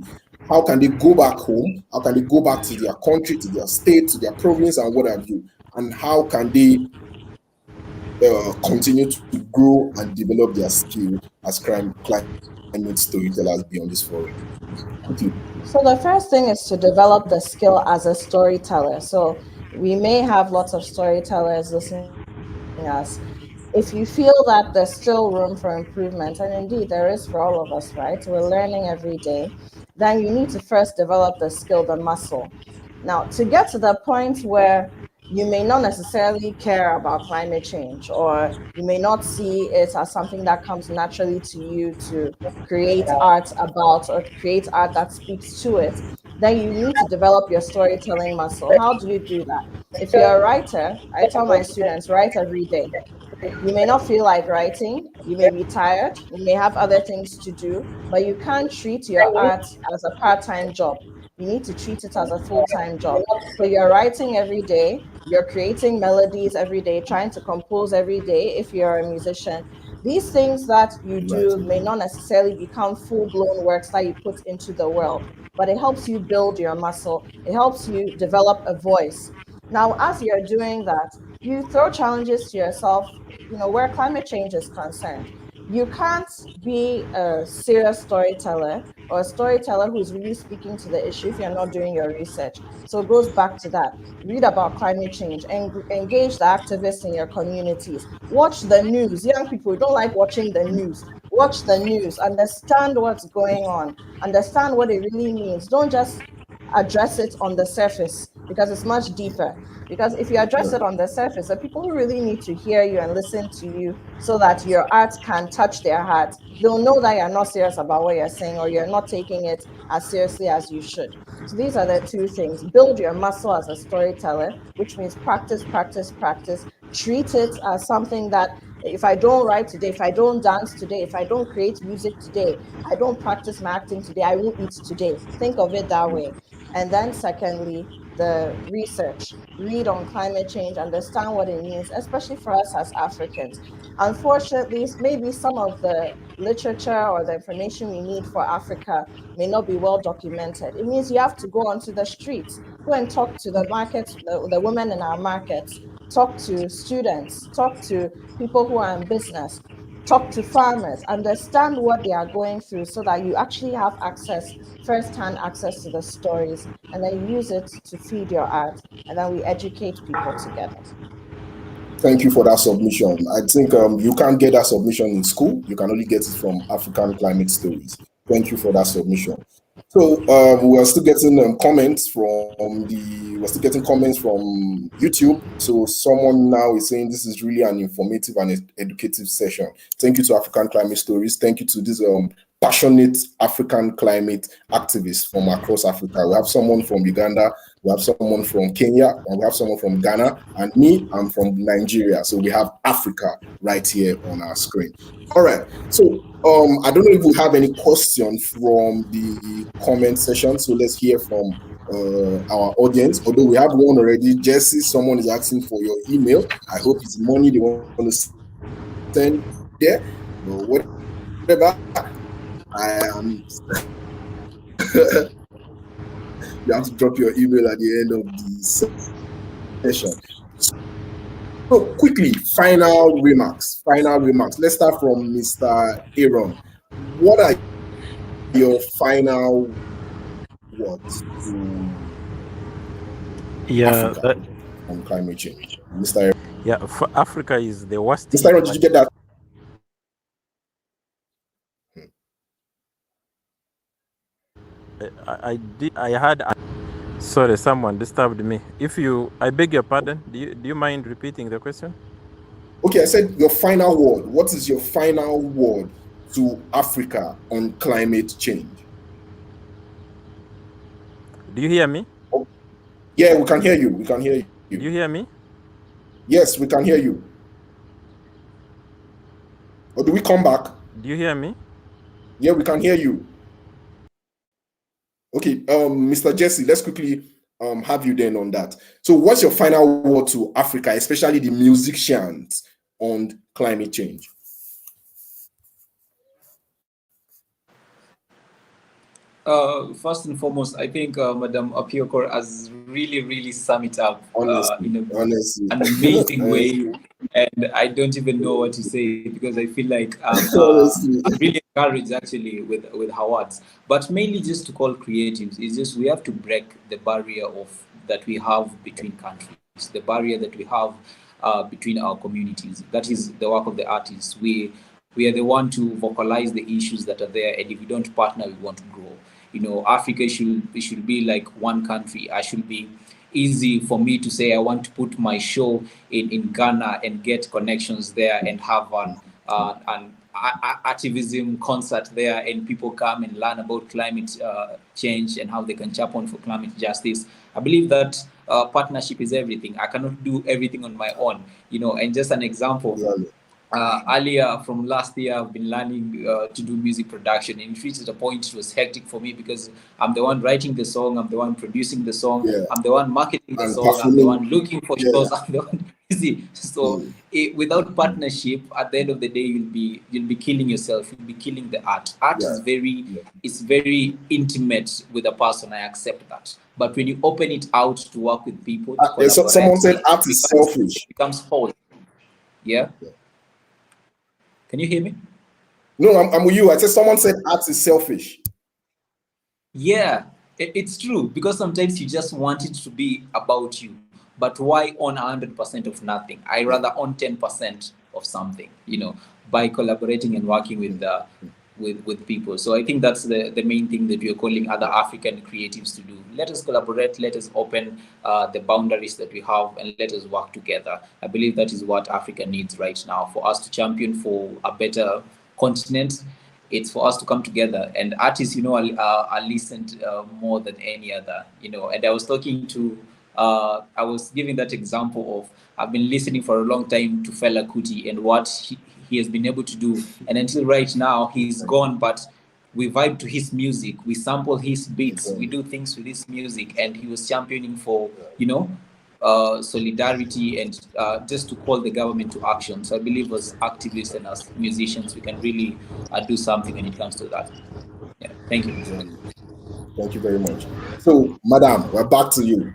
[SPEAKER 6] how can they go back home? How can they go back to their country, to their state, to their province, and what have you? And how can they continue to grow and develop their skill as climate storytellers beyond this forum? Okay.
[SPEAKER 5] So the first thing is to develop the skill as a storyteller. So we may have lots of storytellers listening to us. If you feel that there's still room for improvement, and indeed there is for all of us, right? We're learning every day. Then you need to first develop the skill, the muscle. Now, to get to the point where you may not necessarily care about climate change, or you may not see it as something that comes naturally to you to create art about, or create art that speaks to it, then you need to develop your storytelling muscle. How do you do that? If you're a writer, I tell my students, write every day. You may not feel like writing, you may be tired, you may have other things to do, but you can't treat your art as a part-time job. You need to treat it as a full-time job. So you're writing every day, you're creating melodies every day, trying to compose every day if you're a musician. These things that you do may not necessarily become full-blown works that you put into the world, but it helps you build your muscle. It helps you develop a voice. Now, as you're doing that, you throw challenges to yourself, where climate change is concerned. You can't be a serious storyteller or a storyteller who's really speaking to the issue if you're not doing your research. So it goes back to that. Read about climate change, engage the activists in your communities. Watch the news. Young people don't like watching the news. Watch the news, understand what's going on, understand what it really means. Don't just address it on the surface, because it's much deeper. Because if you address it on the surface, the people who really need to hear you and listen to you so that your art can touch their hearts, they'll know that you're not serious about what you're saying, or you're not taking it as seriously as you should. So these are the two things. Build your muscle as a storyteller, which means practice. Treat it as something that if I don't write today, if I don't dance today, if I don't create music today, I don't practice my acting today, I won't eat today. Think of it that way. And then secondly, the research. Read on climate change, understand what it means, especially for us as Africans. Unfortunately, maybe some of the literature or the information we need for Africa may not be well documented. It means you have to go onto the streets, go and talk to the markets, the women in our markets, talk to students, talk to people who are in business, talk to farmers, understand what they are going through so that you actually have access, first-hand access to the stories, and then use it to feed your art, and then we educate people together.
[SPEAKER 6] Thank you for that submission. I think you can't get that submission in school. You can only get it from African Climate Stories. Thank you for that submission. So we are still getting comments from YouTube. So someone now is saying this is really an informative and educative session. Thank you to African Climate Stories. Thank you to this passionate African climate activists from across Africa. We have someone from Uganda, we have someone from Kenya, and we have someone from Ghana, and me, I'm from Nigeria. So we have Africa right here on our screen. All right. So I don't know if we have any questions from the comment session. So let's hear from our audience. Although we have one already. Jesse, someone is asking for your email. I hope it's money they want to send there. But whatever. I am You have to drop your email at the end of the session. So quickly, final remarks. Final remarks. Let's start from Mr. Eron. What are your final words to Africa on climate change, Mr. Eron?
[SPEAKER 3] Yeah, for Africa is the worst.
[SPEAKER 6] Mr. Eron, did you get that?
[SPEAKER 3] I did. I had. Sorry, someone disturbed me. I beg your pardon. Do you mind repeating the question?
[SPEAKER 6] Okay, I said your final word. What is your final word to Africa on climate change?
[SPEAKER 3] Do you hear me?
[SPEAKER 6] Oh, yeah, we can hear you. We can hear you.
[SPEAKER 3] Do you hear me?
[SPEAKER 6] Yes, we can hear you. Or do we come back?
[SPEAKER 3] Do you hear me?
[SPEAKER 6] Yeah, we can hear you. Okay, Mr. Jesse, let's quickly have you then on that. So what's your final word to Africa, especially the musicians, on climate change?
[SPEAKER 4] First and foremost, I think Madam Apiorkor has really summed it up in an amazing way, and I don't even know what to say because I feel like I'm really encouraged actually with her words. But mainly just to call creatives is just we have to break the barrier that we have between countries, the barrier that we have between our communities. That is the work of the artists. We are the one to vocalize the issues that are there, and if we don't partner, we want to grow. Africa should be like one country. I should be easy for me to say I want to put my show in Ghana and get connections there and have an activism concert there, and people come and learn about climate change and how they can champion for climate justice. I believe that partnership is everything. I cannot do everything on my own, and just an example. Earlier from last year, I've been learning to do music production, and it reached a point it was hectic for me because I'm the one writing the song, I'm the one producing the song, I'm the one marketing the song, I'm the one looking for shows, I'm the one busy. So without partnership, at the end of the day, you'll be killing yourself. You'll be killing the art. Art is very intimate with a person. I accept that. But when you open it out to work with people,
[SPEAKER 6] someone said art is selfish.
[SPEAKER 4] It becomes false. Yeah. Can you hear me?
[SPEAKER 6] No, I'm with you. I said someone said art is selfish.
[SPEAKER 4] Yeah, it's true, because sometimes you just want it to be about you. But why own 100% of nothing? I rather own 10% of something, by collaborating and working with people. So I think that's the main thing that we are calling other African creatives to do. Let us collaborate, let us open the boundaries that we have, and let us work together. I believe that is what Africa needs right now, for us to champion for a better continent. It's for us to come together, and artists, are listened more than any other, and I was talking to, I was giving that example of, I've been listening for a long time to Fela Kuti and what he has been able to do. And until right now, he's gone, but we vibe to his music, we sample his beats, we do things with his music, and he was championing for, solidarity and just to call the government to action. So I believe as activists and as musicians, we can really do something when it comes to that. Yeah, thank you.
[SPEAKER 6] Thank you very much. So, Madam, we're back to you.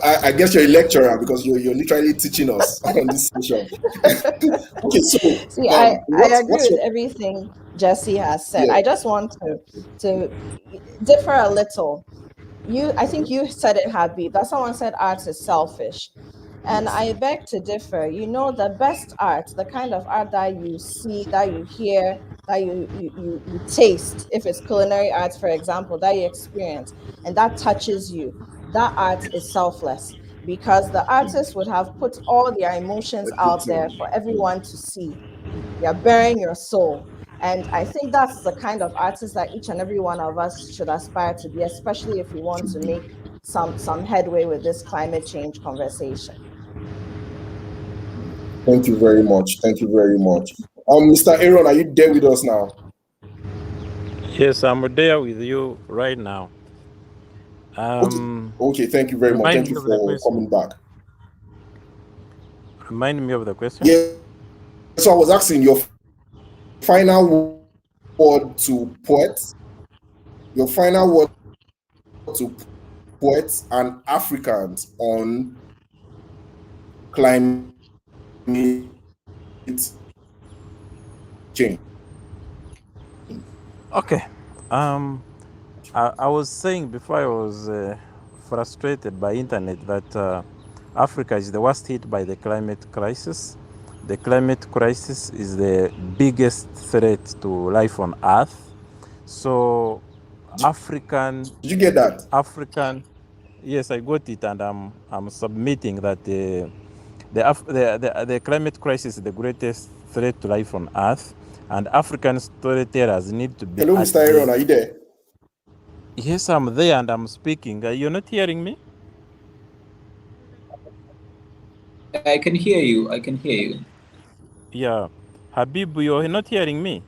[SPEAKER 6] I guess you're a lecturer because you're literally teaching us on this session. Okay, so
[SPEAKER 5] see, I agree with everything Jesse has said. I just want to differ a little. I think you said it, Habib, that someone said art is selfish. And I beg to differ. The best art, the kind of art that you see, that you hear, that you taste, if it's culinary arts, for example, that you experience, and that touches you, that art is selfless, because the artist would have put all their emotions out there for everyone to see. You're bearing your soul. And I think that's the kind of artist that each and every one of us should aspire to be, especially if we want to make some headway with this climate change conversation.
[SPEAKER 6] Thank you very much. Thank you very much. Mr. Eron, are you there with us now?
[SPEAKER 3] Yes, I'm there with you right now.
[SPEAKER 6] Okay, thank you very much. Thank you for coming back.
[SPEAKER 3] Remind me of the question.
[SPEAKER 6] Yeah. So I was asking your final word to poets. Your final word to poets and Africans on climate change.
[SPEAKER 3] Okay. I was saying before I was frustrated by internet that Africa is the worst hit by the climate crisis. The climate crisis is the biggest threat to life on Earth. So
[SPEAKER 6] Did you get that?
[SPEAKER 3] Yes, I got it, and I'm submitting that the climate crisis is the greatest threat to life on Earth, and African storytellers need to be.
[SPEAKER 6] Hello, Mr. Eron, are you there?
[SPEAKER 3] Yes, I'm there and I'm speaking. You're not hearing me?
[SPEAKER 4] I can hear you. I can hear you.
[SPEAKER 3] Yeah. Habib, you're not hearing me?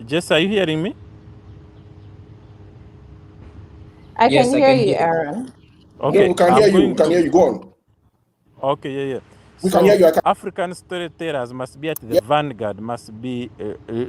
[SPEAKER 3] Jess, are you hearing me?
[SPEAKER 5] I
[SPEAKER 4] Yes,
[SPEAKER 5] can
[SPEAKER 4] I
[SPEAKER 5] hear
[SPEAKER 4] can
[SPEAKER 5] you,
[SPEAKER 4] hear you.
[SPEAKER 5] Aaron.
[SPEAKER 3] Okay,
[SPEAKER 6] No, we can hear you. We can hear you. Go on.
[SPEAKER 3] Okay, yeah.
[SPEAKER 6] We can hear you.
[SPEAKER 3] African storytellers must be at the vanguard, must be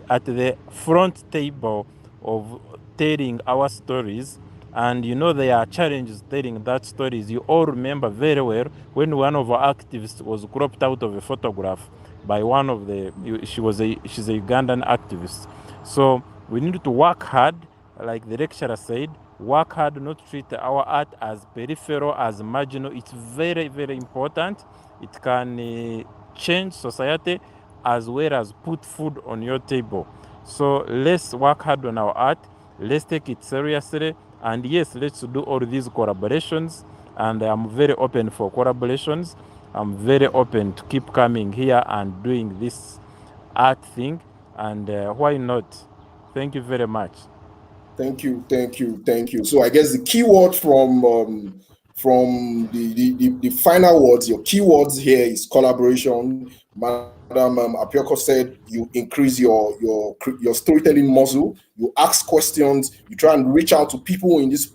[SPEAKER 3] at the front table of telling our stories. And you know there are challenges telling that stories. You all remember very well when one of our activists was cropped out of a photograph by one of the. She's a Ugandan activist. So we need to work hard, like the lecturer said. Work hard, not treat our art as peripheral, as marginal. It's very, very important. It can change society as well as put food on your table. So let's work hard on our art. Let's take it seriously. And yes, let's do all these collaborations. And I'm very open for collaborations. I'm very open to keep coming here and doing this art thing. And why not? Thank you very much.
[SPEAKER 6] Thank you. So I guess the key word from the final words, your keywords here is collaboration. Madam Apiorkor said you increase your storytelling muscle. You ask questions. You try and reach out to people in this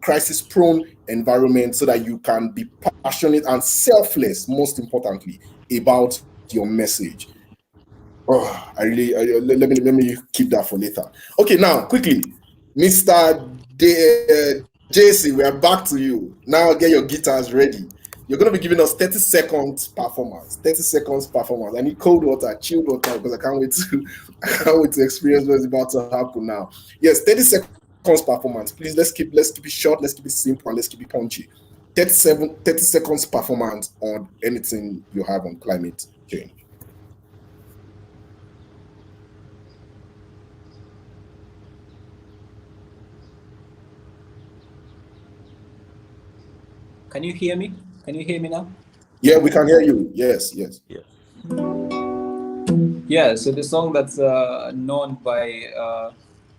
[SPEAKER 6] crisis-prone environment so that you can be passionate and selfless. Most importantly, about your message. Oh, let me keep that for later. Okay, now quickly, Mr. JC, we are back to you. Now get your guitars ready. You're going to be giving us 30 seconds performance. 30 seconds performance. I need cold water, chilled water, because I can't wait to experience what's about to happen now. Yes, 30 seconds performance. Please let's keep it short, let's keep it simple, and let's keep it punchy. 30 seconds performance on anything you have on climate change.
[SPEAKER 4] Can you hear me? Can you hear me now?
[SPEAKER 6] Yeah, we can hear you. Yes.
[SPEAKER 4] Yeah, so the song that's known by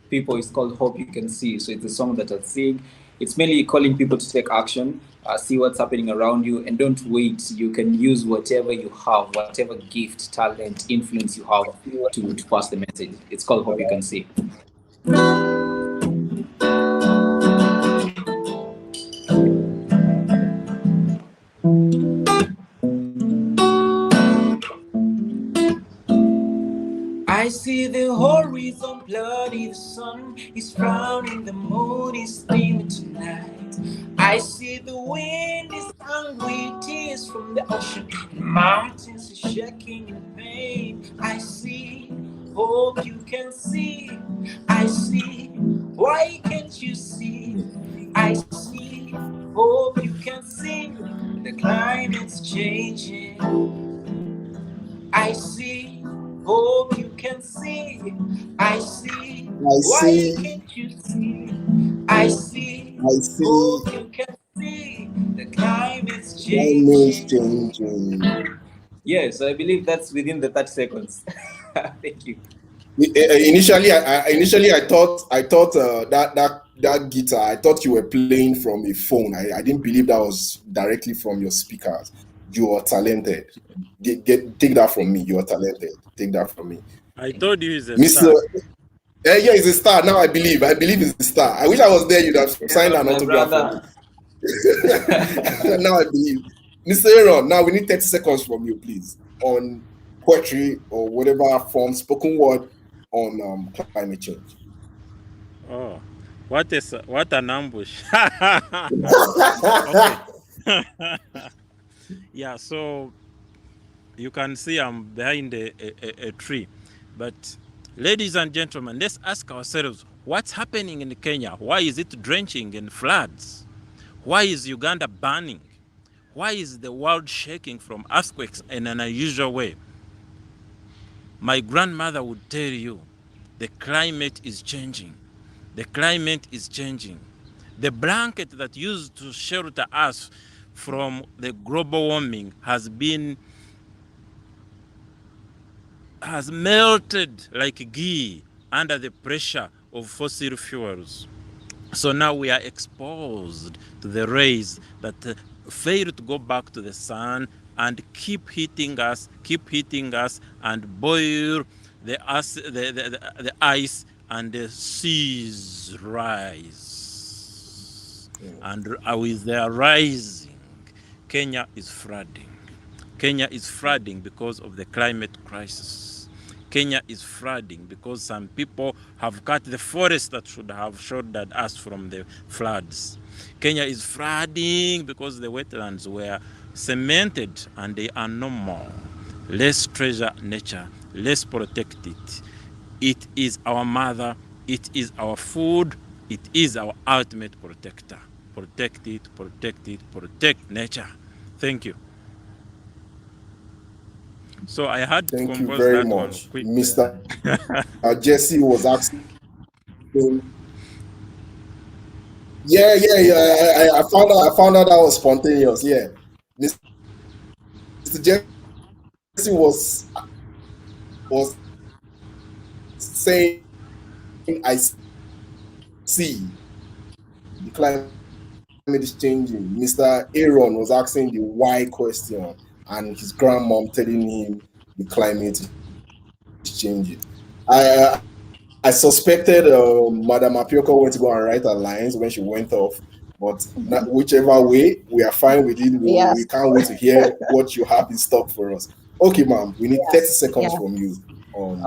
[SPEAKER 4] people is called Hope You Can See. So it's a song that I sing. It's mainly calling people to take action, see what's happening around you, and don't wait. You can use whatever you have, whatever gift, talent, influence you have to pass the message. It's called Hope You Can See. I see the horizon bloody, the sun is frowning, the moon is steaming tonight. I see the wind is angry, tears from the ocean, and mountains are shaking in pain. I see hope you can see. I see, why can't you see? I see hope you can see. The climate's changing. I see hope you can see. I see, why can't you see? I see hope you can see. The climate's changing. Yes, I believe that's within the 30 seconds. Thank you.
[SPEAKER 6] Initially, I thought that guitar, I thought you were playing from a phone. I didn't believe that was directly from your speakers. You are talented. Take that from me. You are talented. Take that from me.
[SPEAKER 3] I told you he's a
[SPEAKER 6] Mr.
[SPEAKER 3] star.
[SPEAKER 6] Yeah, he's a star. Now I believe he's a star. I wish I was there. You'd have signed an autograph for me. Now I believe. Mr. Eron, now we need 30 seconds from you, please, on poetry or whatever form, spoken word on climate change.
[SPEAKER 3] Oh, what an ambush! Okay. Yeah, so you can see I'm behind a tree, but ladies and gentlemen, let's ask ourselves what's happening in Kenya. Why is it drenching in floods? Why is Uganda burning? Why is the world shaking from earthquakes in an unusual way? My grandmother would tell you the climate is changing. The climate is changing. The blanket that used to shelter us from the global warming has melted like ghee under the pressure of fossil fuels. So now we are exposed to the rays that fail to go back to the sun and keep hitting us and boil the ice, and the seas rise. And with their rising, Kenya is flooding. Kenya is flooding because of the climate crisis. Kenya is flooding because some people have cut the forest that should have sheltered us from the floods. Kenya is flooding because the wetlands were cemented and they are no more. Let's treasure nature. Let's protect it. It is our mother. It is our food. It is our ultimate protector. Protect it, protect it, protect nature. Thank you. So I had to
[SPEAKER 6] Thank you
[SPEAKER 3] compose
[SPEAKER 6] very
[SPEAKER 3] that one
[SPEAKER 6] much.
[SPEAKER 3] quick.
[SPEAKER 6] Mr. Jesse was asking. Yeah. I found out that was spontaneous. Yeah. Mr. Jesse was saying, I see the climate is changing. Mr. Eron was asking the why question, and his grandmom telling him the climate is changing. I suspected Madam Apiorkor went to go and write her lines when she went off, but whichever way, we are fine with it. We can't wait to hear what you have in stock for us. Okay, ma'am, we need 30 seconds from you on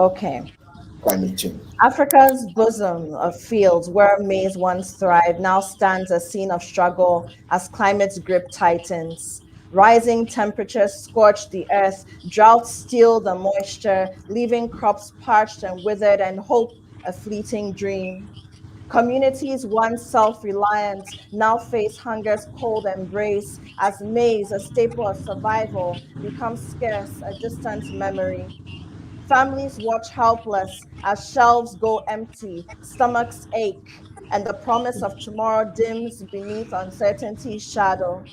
[SPEAKER 6] climate change.
[SPEAKER 5] Africa's bosom of fields where maize once thrived now stands a scene of struggle as climate's grip tightens. Rising temperatures scorch the earth, droughts steal the moisture, leaving crops parched and withered and hope a fleeting dream. Communities once self-reliant now face hunger's cold embrace as maize, a staple of survival, becomes scarce, a distant memory. Families watch helpless as shelves go empty, stomachs ache, and the promise of tomorrow dims beneath uncertainty's shadow.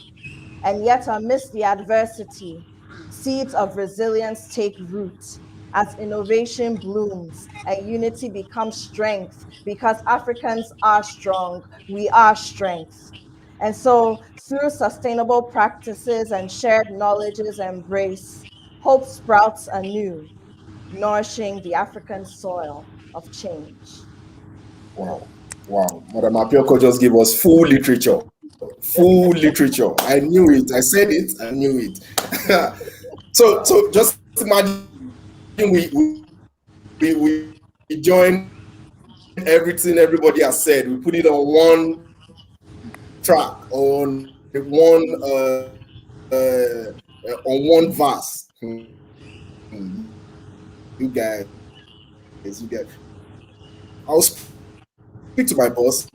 [SPEAKER 5] And yet, amidst the adversity, seeds of resilience take root as innovation blooms and unity becomes strength, because Africans are strong, we are strength. And so, through sustainable practices and shared knowledge's embrace, hope sprouts anew, nourishing the African soil of change.
[SPEAKER 6] Wow. Madam Apiorkor just gave us full literature. Full literature. I knew it. I said it. I knew it. so just imagine we join everything everybody has said. We put it on one track, on one verse. You guys. I'll speak to my boss,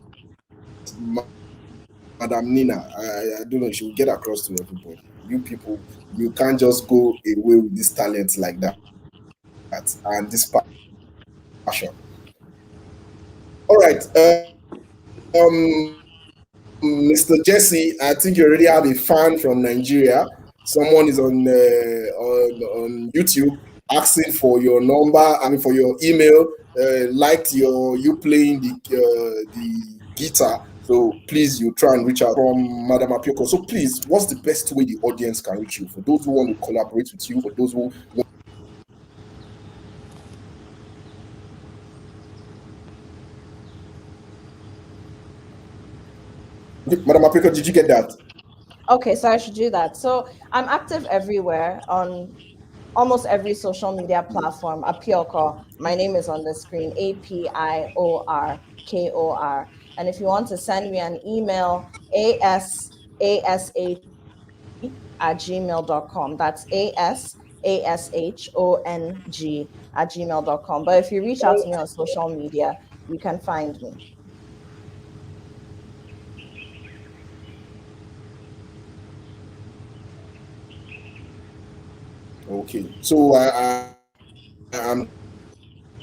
[SPEAKER 6] Madam Nina. I don't know, she will get across to everybody. You people, you can't just go away with this talent like that and this passion. All right. Mr. Jesse, I think you already have a fan from Nigeria. Someone is on YouTube asking for your number, for your email, liked you playing the guitar. So please, you try and reach out from Madam Apiorkor. So please, what's the best way the audience can reach you? For those who want to collaborate with you, for those who want... Madam Apiorkor, did you get that?
[SPEAKER 5] Okay, so I should do that. So I'm active everywhere on almost every social media platform. Apiorkor, my name is on the screen, Apiorkor. And if you want to send me an email, ashong@gmail.com. That's ashong@gmail.com. But if you reach out to me on social media, you can find me.
[SPEAKER 6] Okay, so I'm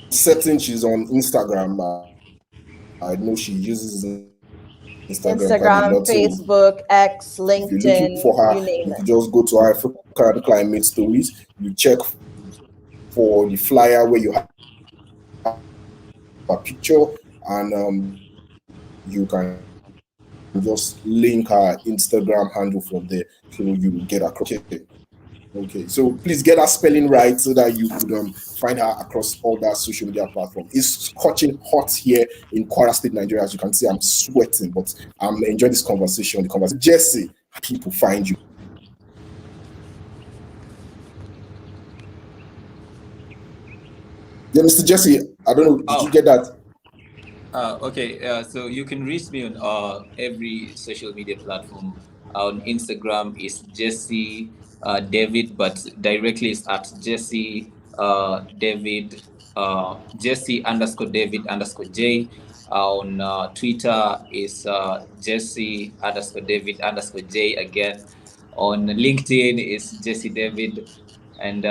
[SPEAKER 6] certain she's on Instagram. I know she uses Instagram quite a lot.
[SPEAKER 5] Facebook, X,
[SPEAKER 6] if you're looking
[SPEAKER 5] LinkedIn,
[SPEAKER 6] for her,
[SPEAKER 5] you name
[SPEAKER 6] you
[SPEAKER 5] it.
[SPEAKER 6] can just go to African Climate Stories. You check for the flyer where you have a picture, and you can just link her Instagram handle from there, so you get across. Okay, so please get her spelling right so that you could find her across all that social media platform. It's scorching hot here in Kwara State, Nigeria. As you can see, I'm sweating, but I'm enjoying this conversation. Jesse, people find you. Yeah, Mr. Jesse, I don't know, did you get that?
[SPEAKER 4] Okay, so you can reach me on every social media platform. On Instagram is Jesse David, but directly it's at Jesse David Jesse _David _J. On Twitter is Jesse _David _J again. On LinkedIn is Jesse David. And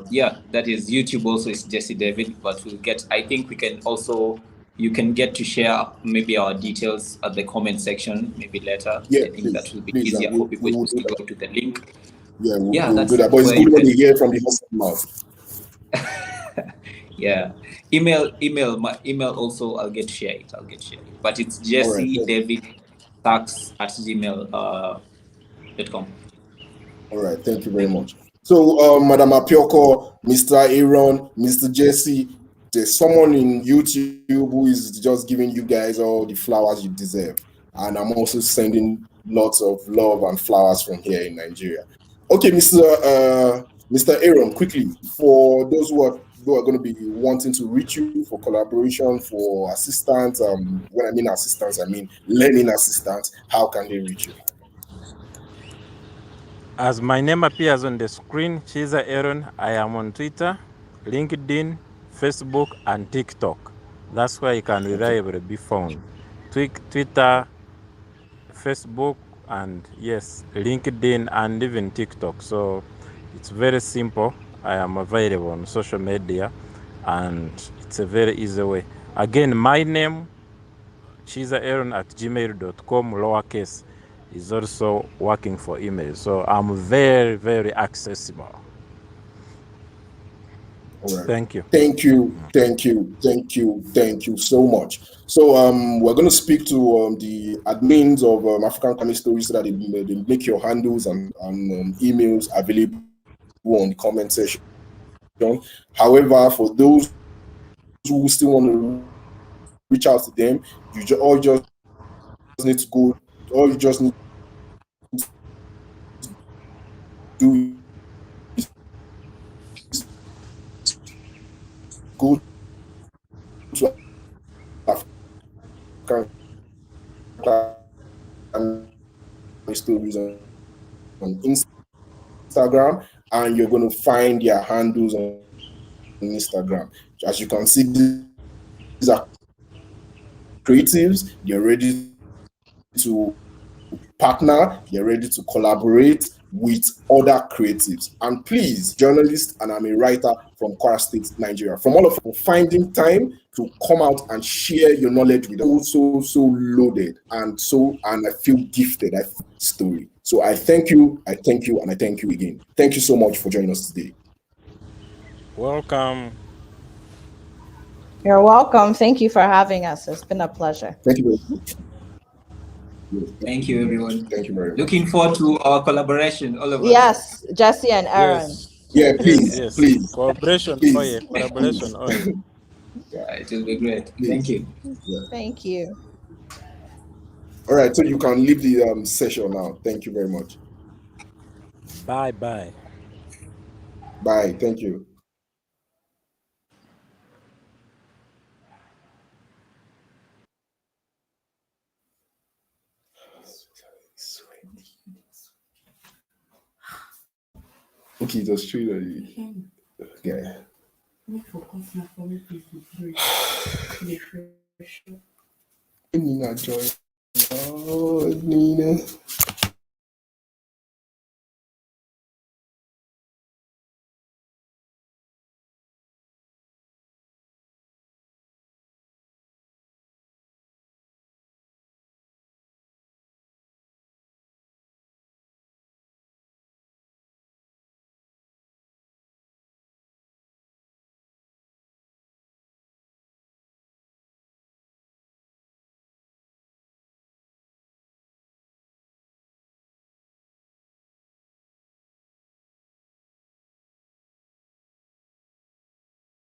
[SPEAKER 4] yeah, that is YouTube also is Jesse David, but we'll get, I think we can also, you can get to share maybe our details at the comment section, maybe later.
[SPEAKER 6] Yeah,
[SPEAKER 4] I think that will be
[SPEAKER 6] please,
[SPEAKER 4] easier for people
[SPEAKER 6] we'll
[SPEAKER 4] just to go to the link.
[SPEAKER 6] Yeah,
[SPEAKER 4] Yeah,
[SPEAKER 6] we'll
[SPEAKER 4] that's
[SPEAKER 6] do that. But it's
[SPEAKER 4] where
[SPEAKER 6] good
[SPEAKER 4] you
[SPEAKER 6] when
[SPEAKER 4] can,
[SPEAKER 6] you hear from the horse's mouth.
[SPEAKER 4] yeah. My email also, I'll get to share it. But it's Jesse David Tax at gmail.com.
[SPEAKER 6] All right, thank you very much. So, Madam Apiorkor, Mr. Eron, Mr. Jesse, there's someone in YouTube who is just giving you guys all the flowers you deserve. And I'm also sending lots of love and flowers from here in Nigeria. Okay, Mr. Eron, quickly, for those who are going to be wanting to reach you for collaboration, for assistance, when I mean assistance, I mean learning assistance, how can they reach you?
[SPEAKER 3] As my name appears on the screen, Kiiza Eron, I am on Twitter, LinkedIn, Facebook, and TikTok. That's where you can reliably be found. Twitter, Facebook, and yes, LinkedIn, and even TikTok. So it's very simple. I am available on social media, and it's a very easy way. Again, my name, kiizaeron@gmail.com, lowercase, is also working for email. So I'm very, very accessible.
[SPEAKER 6] All right.
[SPEAKER 3] Thank you.
[SPEAKER 6] Thank you so much. So we're going to speak to the admins of African Climate Stories so that they make your handles and emails available on the comment section. However, for those who still want to reach out to them, you just need to go. All you just need to do is go to African Stories on Instagram, and you're going to find their handles on Instagram. As you can see, these are creatives. They're ready to partner. They're ready to collaborate with other creatives. And please, journalists, and I'm a writer from Kwara State, Nigeria, from all of you, finding time to come out and share your knowledge with us. So loaded and I feel gifted. I feel story. So I thank you, and I thank you again. Thank you so much for joining us today.
[SPEAKER 3] Welcome.
[SPEAKER 5] You're welcome. Thank you for having us. It's been a pleasure.
[SPEAKER 6] Thank you very much.
[SPEAKER 4] Thank you, everyone.
[SPEAKER 6] Thank you very much.
[SPEAKER 4] Looking forward to our collaboration, all of us.
[SPEAKER 5] Yes, Jesse and Eron.
[SPEAKER 3] Yes.
[SPEAKER 6] Yeah, please.
[SPEAKER 3] Collaboration.
[SPEAKER 6] Please.
[SPEAKER 3] Oh, yeah. Collaboration. Oh, yeah.
[SPEAKER 4] Yeah, it will be great.
[SPEAKER 6] Please.
[SPEAKER 4] Thank you.
[SPEAKER 6] Yeah.
[SPEAKER 5] Thank you.
[SPEAKER 6] All right, so you can leave the session now. Thank you very much.
[SPEAKER 3] Bye.
[SPEAKER 6] Bye. Thank you. Okay, it was true. Okay. Nina joy. Oh, Nina.